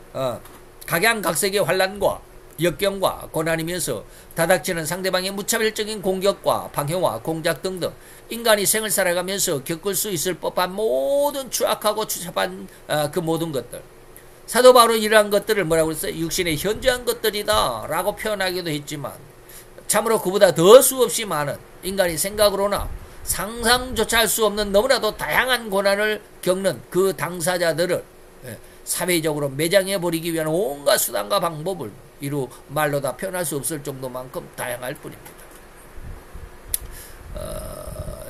각양각색의 환난과 역경과 고난이면서 다닥치는 상대방의 무차별적인 공격과 방해와 공작 등등 인간이 생을 살아가면서 겪을 수 있을 법한 모든 추악하고 추잡한 그 모든 것들. 사도 바울은 이러한 것들을 뭐라고 했어요? 육신의 현저한 것들이다 라고 표현하기도 했지만 참으로 그보다 더 수없이 많은 인간이 생각으로나 상상조차 할 수 없는 너무나도 다양한 고난을 겪는 그 당사자들을 사회적으로 매장해버리기 위한 온갖 수단과 방법을 이루 말로 다 표현할 수 없을 정도만큼 다양할 뿐입니다.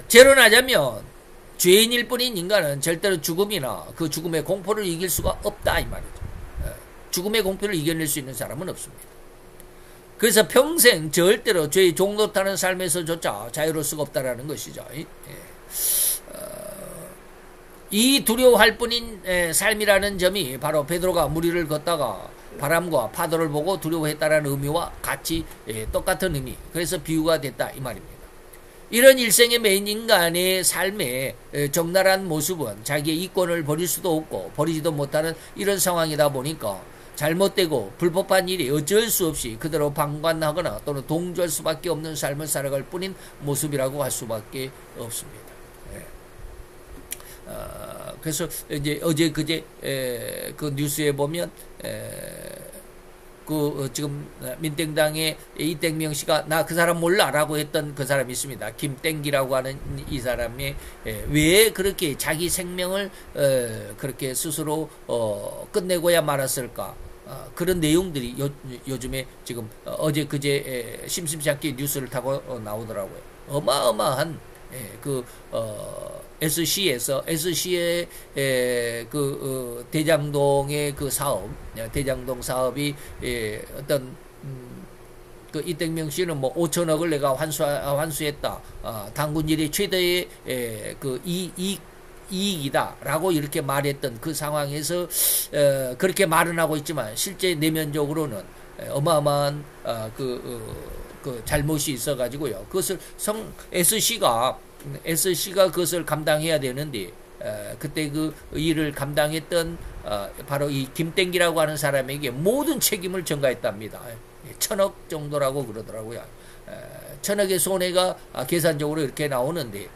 재론하자면 죄인일 뿐인 인간은 절대로 죽음이나 그 죽음의 공포를 이길 수가 없다 이 말이죠. 죽음의 공포를 이겨낼 수 있는 사람은 없습니다. 그래서 평생 절대로 죄의 종노릇하는 삶에서조차 자유로울 수가 없다라는 것이죠. 이 두려워할 뿐인 삶이라는 점이 바로 베드로가 물 위를 걷다가 바람과 파도를 보고 두려워했다라는 의미와 같이 똑같은 의미. 그래서 비유가 됐다 이 말입니다. 이런 일생의 메인 인간의 삶의 적나라한 모습은 자기의 이권을 버릴 수도 없고 버리지도 못하는 이런 상황이다 보니까 잘못되고 불법한 일이 어쩔 수 없이 그대로 방관하거나 또는 동조할 수밖에 없는 삶을 살아갈 뿐인 모습이라고 할 수밖에 없습니다. 그래서 이제 어제 그제 그 뉴스에 보면 지금 민땡당의 이땡명 씨가 나 그 사람 몰라라고 했던 그 사람이 있습니다. 김땡기라고 하는 이 사람이 왜 그렇게 자기 생명을 그렇게 스스로 끝내고야 말았을까? 그런 내용들이 요즘에 지금 어제 그제 심심치 않게 뉴스를 타고 나오더라고요. 어마어마한 SC의 그 대장동의 그 사업, 대장동 사업이 어떤 그 이땡명 씨는 뭐 5천억을 내가 환수했다. 당군일의 최대의 그 이익이다라고 이렇게 말했던 그 상황에서 그렇게 말은 하고 있지만 실제 내면적으로는 어마어마한 그 잘못이 있어가지고요. 그것을 SC가 그것을 감당해야 되는데 그때 그 일을 감당했던 바로 이 김땡기라고 하는 사람에게 모든 책임을 전가했답니다. 1,000억 정도라고 그러더라고요. 1,000억의 손해가 계산적으로 이렇게 나오는데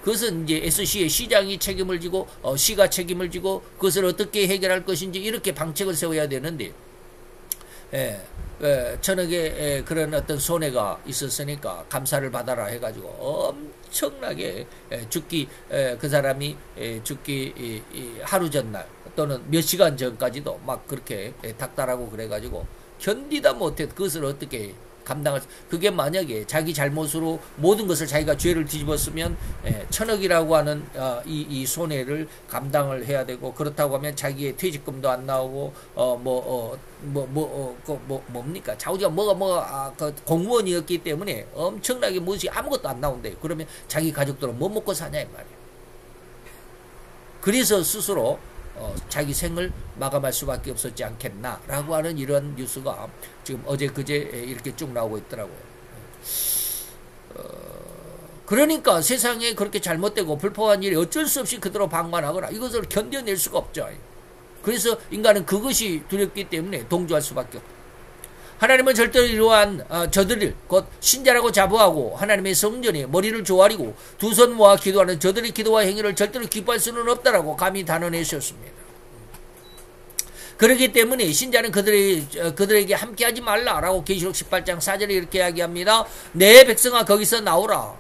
그것은 이제 SC의 시장이 책임을 지고 시가 책임을 지고 그것을 어떻게 해결할 것인지 이렇게 방책을 세워야 되는데 천억의 그런 어떤 손해가 있었으니까 감사를 받아라 해가지고 엄청나게 죽기 그 사람이 죽기 하루 전날 또는 몇 시간 전까지도 막 그렇게 닥달하고 그래가지고 견디다 못해 그것을 어떻게 감당할 그게 만약에 자기 잘못으로 모든 것을 자기가 죄를 뒤집었으면 천억이라고 하는 이 손해를 감당을 해야 되고 그렇다고 하면 자기의 퇴직금도 안 나오고 뭡니까 자우지가 그 공무원이었기 때문에 엄청나게 무엇이 아무것도 안 나온대. 그러면 자기 가족들은 뭐 먹고 사냐 이 말이야. 그래서 스스로 자기 생을 마감할 수밖에 없었지 않겠나라고 하는 이런 뉴스가 지금 어제 그제 이렇게 쭉 나오고 있더라고요. 그러니까 세상에 그렇게 잘못되고 불법한 일이 어쩔 수 없이 그대로 방관하거나 이것을 견뎌낼 수가 없죠. 그래서 인간은 그것이 두렵기 때문에 동조할 수밖에 없다. 하나님은 절대로 이러한 저들을 곧 신자라고 자부하고 하나님의 성전에 머리를 조아리고 두 손 모아 기도하는 저들의 기도와 행위를 절대로 기뻐할 수는 없다라고 감히 단언하셨습니다. 그렇기 때문에 신자는 그들에게 함께하지 말라라고 계시록 18장 4절에 이렇게 이야기합니다. 내 백성아 거기서 나오라.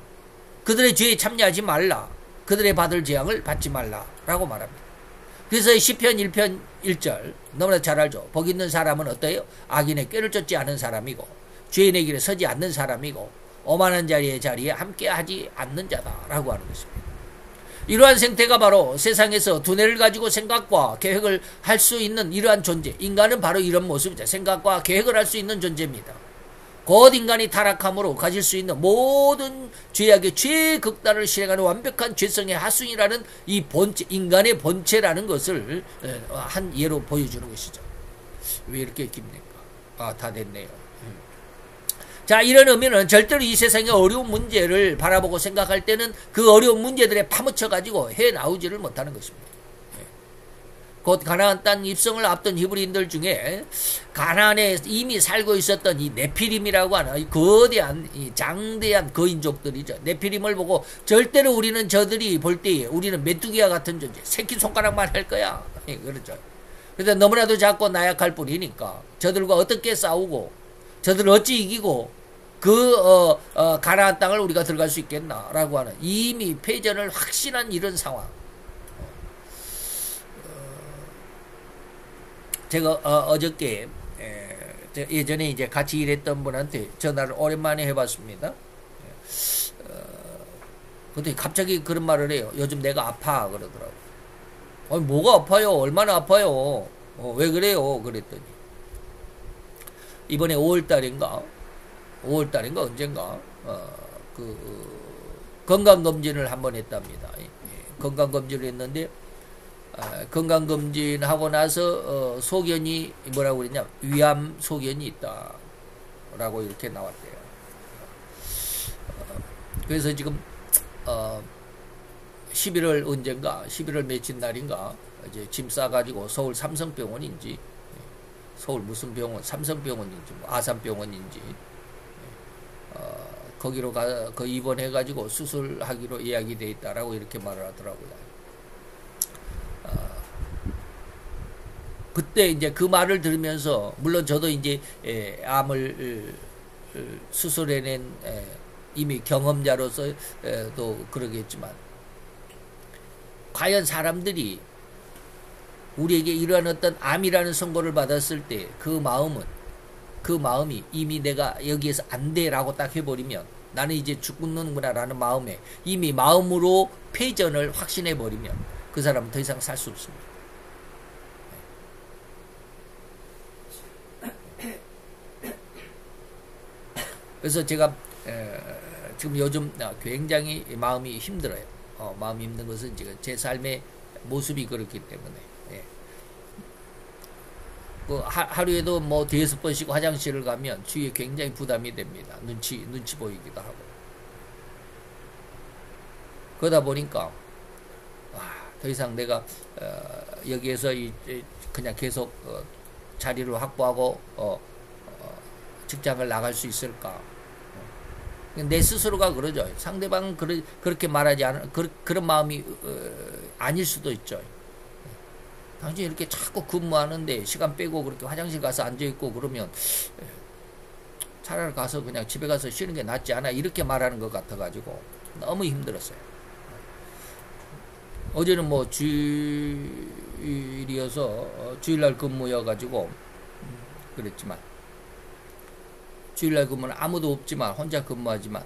그들의 죄에 참여하지 말라. 그들의 받을 재앙을 받지 말라라고 말합니다. 그래서 시편 1편 1절 너무나 잘 알죠. 복 있는 사람은 어때요? 악인의 꾀를 쫓지 않은 사람이고 죄인의 길에 서지 않는 사람이고 오만한 자리에 함께하지 않는 자다라고 하는 것입니다. 이러한 생태가 바로 세상에서 두뇌를 가지고 생각과 계획을 할 수 있는 이러한 존재. 인간은 바로 이런 모습이죠. 생각과 계획을 할 수 있는 존재입니다. 곧 인간이 타락함으로 가질 수 있는 모든 죄악의 최극단을 실행하는 완벽한 죄성의 하순이라는 이 본체, 인간의 본체라는 것을 한 예로 보여주는 것이죠. 왜 이렇게 깁니까? 다 됐네요. 자, 이런 의미는 절대로 이 세상의 어려운 문제를 바라보고 생각할 때는 그 어려운 문제들에 파묻혀가지고 해나오지를 못하는 것입니다. 곧 가나안 땅 입성을 앞둔 히브리인들 중에 가나안에 이미 살고 있었던 이 네피림이라고 하는 이 거대한 이 장대한 거인족들이죠. 네피림을 보고 절대로 우리는 저들이 볼 때에 우리는 메뚜기와 같은 존재, 새끼손가락만 할 거야. 그렇죠. 그래서 너무나도 작고 나약할 뿐이니까 저들과 어떻게 싸우고 저들을 어찌 이기고 가나안 땅을 우리가 들어갈 수 있겠나라고 하는 이미 패전을 확신한 이런 상황. 제가 어저께 예전에 이제 같이 일했던 분한테 전화를 오랜만에 해봤습니다. 근데 갑자기 그런 말을 해요. 요즘 내가 아파 그러더라고. 아니 뭐가 아파요? 얼마나 아파요? 왜 그래요? 그랬더니 이번에 5월달인가 언젠가 건강검진을 한번 했답니다. 건강검진을 했는데 건강검진하고 나서 소견이 뭐라고 그랬냐, 위암 소견이 있다라고 이렇게 나왔대요. 그래서 지금 11월 언젠가 11월 며칠 날인가 이제 짐 싸가지고 서울 삼성병원인지 서울 무슨 병원, 삼성병원인지 뭐 아산병원인지 거기로 입원해가지고 수술하기로 예약이 돼 있다라고 이렇게 말을 하더라고요. 그때 이제 그 말을 들으면서 물론 저도 이제 암을 수술해낸 이미 경험자로서 또 그러겠지만 과연 사람들이 우리에게 이러한 어떤 암이라는 선고를 받았을 때 그 마음이 이미 내가 여기에서 안 돼라고 딱 해버리면 나는 이제 죽는구나라는 마음에 이미 마음으로 패전을 확신해버리면 그 사람은 더 이상 살 수 없습니다. 그래서 제가 지금 요즘 굉장히 마음이 힘들어요. 마음이 힘든 것은 지금 제 삶의 모습이 그렇기 때문에 하루에도 뭐 5-6번씩 화장실을 가면 주위에 굉장히 부담이 됩니다. 눈치 보이기도 하고. 그러다 보니까 더 이상 내가 여기에서 그냥 계속 자리를 확보하고 직장을 나갈 수 있을까? 내 스스로가 그러죠. 상대방은 그렇게 말하지 않은 그런 마음이 아닐 수도 있죠. 당신이 이렇게 자꾸 근무하는데 시간 빼고 그렇게 화장실 가서 앉아있고 그러면 차라리 가서 그냥 집에 가서 쉬는 게 낫지 않아? 이렇게 말하는 것 같아가지고 너무 힘들었어요. 어제는 뭐 주일이어서 주일날 근무여가지고 그랬지만 주일날 근무는 아무도 없지만 혼자 근무하지만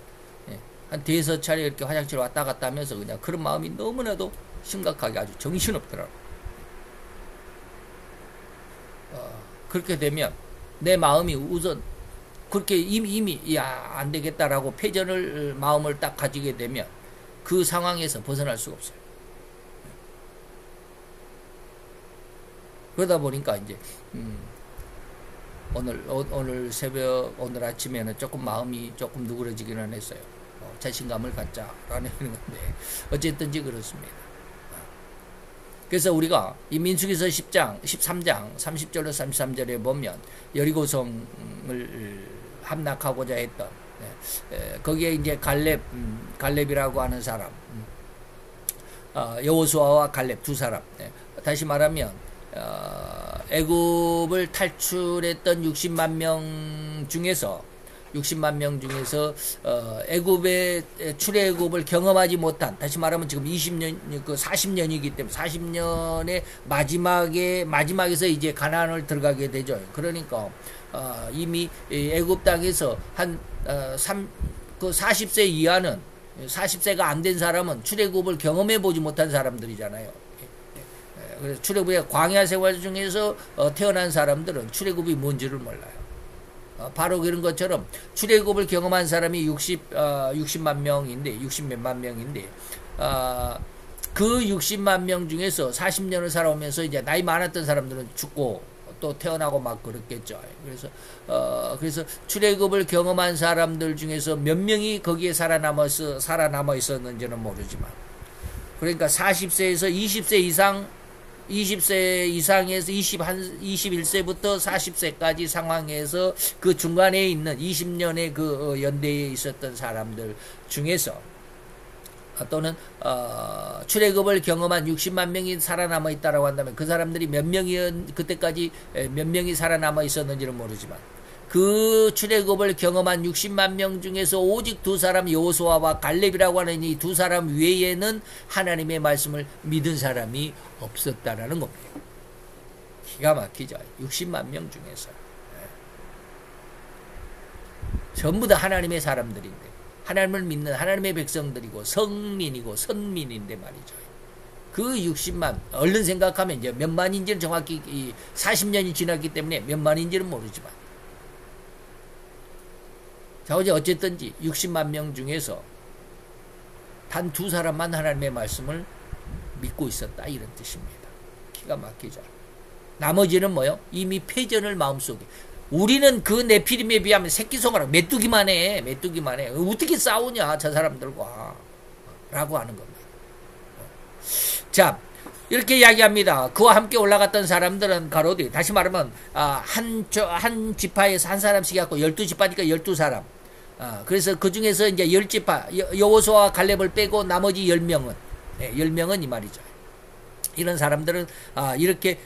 한 5차례 이렇게 화장실 왔다 갔다 하면서 그냥 그런 마음이 너무나도 심각하게 아주 정신없더라고요. 그렇게 되면 내 마음이 우선 그렇게 이미 야, 안 되겠다라고 패전을 마음을 딱 가지게 되면 그 상황에서 벗어날 수가 없어요. 그러다 보니까 이제 오늘 새벽 오늘 아침에는 조금 마음이 조금 누그러지기는 했어요. 자신감을 갖자라는 건데 어쨌든지 그렇습니다. 그래서 우리가 이 민수기서 10장, 13장, 30절로 33절에 보면 여리고성을 함락하고자 했던 거기에 이제 갈렙이라고 하는 사람, 여호수아와 갈렙 두 사람. 다시 말하면 애굽을 탈출했던 60만 명 중에서 애굽의 출애굽을 경험하지 못한, 다시 말하면 지금 20년, 40년이기 때문에 40년의 마지막에서 이제 가나안을 들어가게 되죠. 그러니까 이미 애굽 땅에서 한 40세 이하는 40세가 안 된 사람은 출애굽을 경험해 보지 못한 사람들이잖아요. 그래서 출애굽의 광야 생활 중에서 태어난 사람들은 출애굽이 뭔지를 몰라요. 바로 그런 것처럼 출애굽을 경험한 사람이 60만 명인데 60몇만 명인데 그 60만 명 중에서 40년을 살아오면서 이제 나이 많았던 사람들은 죽고 또 태어나고 막 그렇겠죠. 그래서 출애굽을 경험한 사람들 중에서 몇 명이 거기에 살아남아 있었는지는 모르지만, 그러니까 40세에서 20세 이상에서 21세부터 40세까지 상황에서 그 중간에 있는 20년의 그 연대에 있었던 사람들 중에서 또는 출애굽을 경험한 60만 명이 살아남아 있다라고 한다면 그 사람들이 그때까지 몇 명이 살아남아 있었는지는 모르지만 그 출애굽을 경험한 60만 명 중에서 오직 두 사람 여호수아와 갈렙이라고 하는 이 두 사람 외에는 하나님의 말씀을 믿은 사람이 없었다라는 겁니다. 기가 막히죠. 60만 명 중에서 전부 다 하나님의 사람들인데, 하나님을 믿는 하나님의 백성들이고 성민이고 선민인데 말이죠. 그 60만 얼른 생각하면 이제 몇 만인지는 정확히 40년이 지났기 때문에 몇 만인지는 모르지만, 자, 어쨌든지 60만 명 중에서 단 두 사람만 하나님의 말씀을 믿고 있었다, 이런 뜻입니다. 기가 막히죠. 나머지는 뭐요? 이미 패전을 마음속에. 우리는 그 네피림에 비하면 새끼손가락 메뚜기만 해. 어떻게 싸우냐 저 사람들과 라고 하는 겁니다. 자, 이렇게 이야기합니다. 그와 함께 올라갔던 사람들은 가로되, 다시 말하면 한 지파에서 한 사람씩 갖고 12지파니까 12사람. 그래서 그 중에서 이제 10지파, 여호수아와 갈렙을 빼고 나머지 10명은, 10명은 이 말이죠. 이런 사람들은 이렇게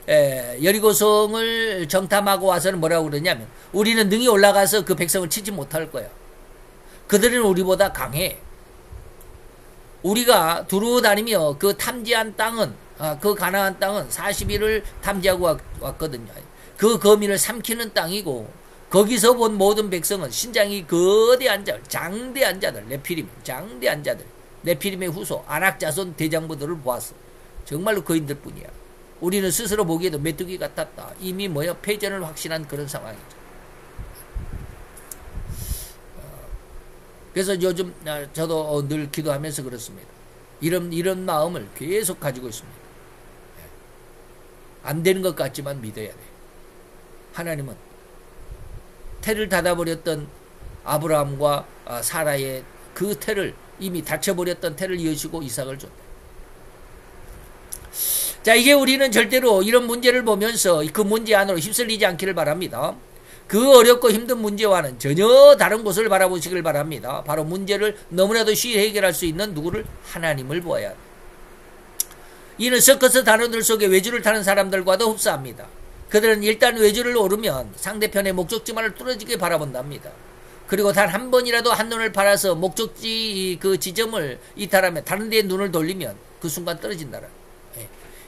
여리고성을 정탐하고 와서는 뭐라고 그러냐면, 우리는 능히 올라가서 그 백성을 치지 못할 거야. 그들은 우리보다 강해. 우리가 두루다니며 그 탐지한 땅은, 그 가나안 땅은 40일을 탐지하고 왔거든요. 그 거민을 삼키는 땅이고, 거기서 본 모든 백성은 신장이 거대한 자들, 장대한 자들, 네피림, 장대한 자들, 네피림의 후손, 아낙자손 대장부들을 보았어. 정말로 거인들 뿐이야. 우리는 스스로 보기에도 메뚜기 같았다. 이미 패전을 확신한 그런 상황이죠. 그래서 요즘 저도 늘 기도하면서 그렇습니다. 이런 마음을 계속 가지고 있습니다. 안 되는 것 같지만 믿어야 돼. 하나님은 태를 닫아버렸던 아브라함과 사라의 그 태를, 이미 닫혀버렸던 태를 여시고 이삭을 줬다. 자, 이제 우리는 절대로 이런 문제를 보면서 그 문제 안으로 휩쓸리지 않기를 바랍니다. 그 어렵고 힘든 문제와는 전혀 다른 곳을 바라보시길 바랍니다. 바로 문제를 너무나도 쉽게 해결할 수 있는 누구를? 하나님을 보아야 합니다. 이는 서커스 단원들 속에 외주를 타는 사람들과도 흡사합니다. 그들은 일단 외주를 오르면 상대편의 목적지만을 뚫어지게 바라본답니다. 그리고 단 한 번이라도 한눈을 팔아서 목적지 그 지점을 이탈하면 다른 데에 눈을 돌리면 그 순간 떨어진다라.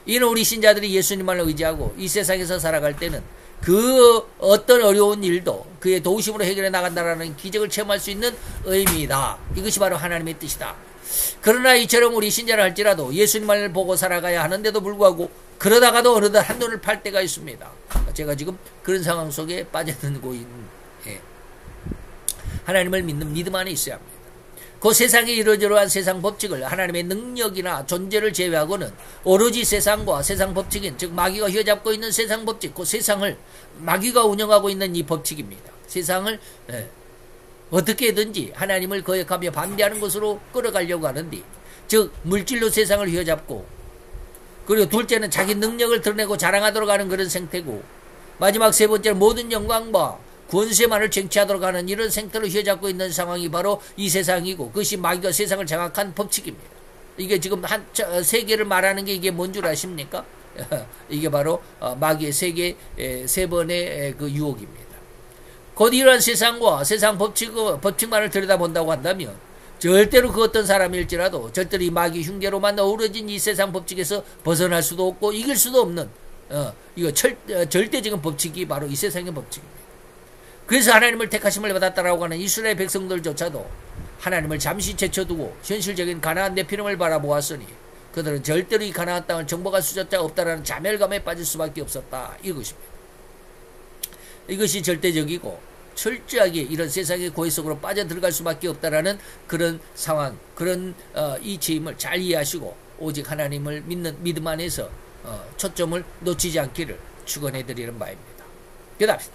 이는 우리 신자들이 예수님만을 의지하고 이 세상에서 살아갈 때는 그 어떤 어려운 일도 그의 도우심으로 해결해 나간다라는 기적을 체험할 수 있는 의미이다. 이것이 바로 하나님의 뜻이다. 그러나 이처럼 우리 신자를 할지라도 예수님만을 보고 살아가야 하는데도 불구하고 그러다가도 어느덧 한눈을 팔 때가 있습니다. 제가 지금 그런 상황 속에 빠져들고 있는 하나님을 믿는 믿음 안에 있어야 합니다. 그 세상에 이러저러한 세상 법칙을 하나님의 능력이나 존재를 제외하고는 오로지 세상과 세상 법칙인 즉 마귀가 휘어잡고 있는 세상 법칙, 그 세상을 마귀가 운영하고 있는 이 법칙입니다. 세상을 어떻게든지 하나님을 거역하며 반대하는 것으로 끌어가려고 하는데, 즉 물질로 세상을 휘어잡고, 그리고 둘째는 자기 능력을 드러내고 자랑하도록 하는 그런 생태고, 마지막 세 번째는 모든 영광과 권세만을 쟁취하도록 하는 이런 생태를 휘어잡고 있는 상황이 바로 이 세상이고, 그것이 마귀가 세상을 장악한 법칙입니다. 이게 지금 세 개를 말하는 게 이게 뭔 줄 아십니까? 이게 바로 마귀의 세 번의 그 유혹입니다. 곧 이러한 세상과 세상 법칙만을 들여다본다고 한다면 절대로 그 어떤 사람일지라도 절대로 이 마귀 흉계로만 어우러진 이 세상 법칙에서 벗어날 수도 없고 이길 수도 없는 이거 절대적인 법칙이 바로 이 세상의 법칙입니다. 그래서 하나님을 택하심을 받았다라고 하는 이스라엘 백성들조차도 하나님을 잠시 제쳐두고 현실적인 가나안 내피름을 바라보았으니 그들은 절대로 이 가나안 땅을 정복할 수조차 없다라는 자멸감에 빠질 수밖에 없었다. 이것입니다. 이것이 절대적이고 철저하게 이런 세상의 고해 속으로 빠져들어갈 수밖에 없다라는 그런 상황, 그런 이치임을 잘 이해하시고 오직 하나님을 믿는 믿음 안에서 초점을 놓치지 않기를 축원해드리는 바입니다. 기도합시다.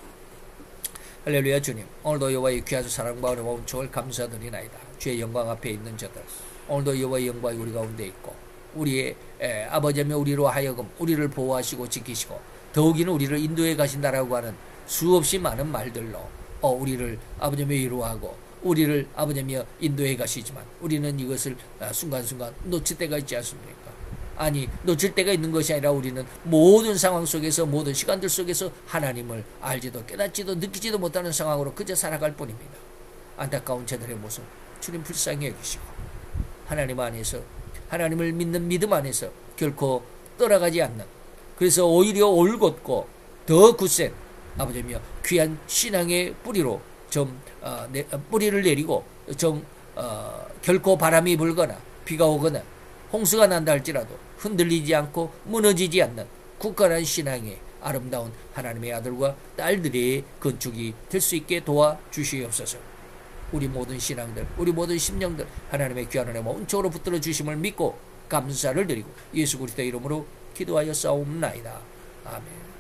할렐루야. 주님, 오늘도 여호와의 귀하신 사랑과 은혜와 은총을 감사드리나이다. 주의 영광 앞에 있는 저들, 오늘도 여호와의 영광이 우리 가운데 있고 우리의 아버지며 우리로 하여금 우리를 보호하시고 지키시고 더욱이는 우리를 인도해 가신다라고 하는 수없이 많은 말들로 우리를 아버지며 위로하고 우리를 아버지며 인도해 가시지만 우리는 이것을 순간순간 놓칠 때가 있지 않습니까? 아니, 놓칠 때가 있는 것이 아니라 우리는 모든 상황 속에서 모든 시간들 속에서 하나님을 알지도 깨닫지도 느끼지도 못하는 상황으로 그저 살아갈 뿐입니다. 안타까운 저들의 모습 주님 불쌍히 여기시고 하나님 안에서 하나님을 믿는 믿음 안에서 결코 떠나가지 않는, 그래서 오히려 올곧고 더 굳센 아버지며 귀한 신앙의 뿌리로 뿌리를 내리고 결코 바람이 불거나 비가 오거나 홍수가 난다 할지라도 흔들리지 않고 무너지지 않는 굳건한 신앙의 아름다운 하나님의 아들과 딸들의 건축이 될 수 있게 도와주시옵소서. 우리 모든 신앙들, 우리 모든 심령들 하나님의 귀한 은혜와 은총으로 붙들어 주심을 믿고 감사를 드리고 예수 그리스도의 이름으로 기도하여 싸움나이다. 아멘.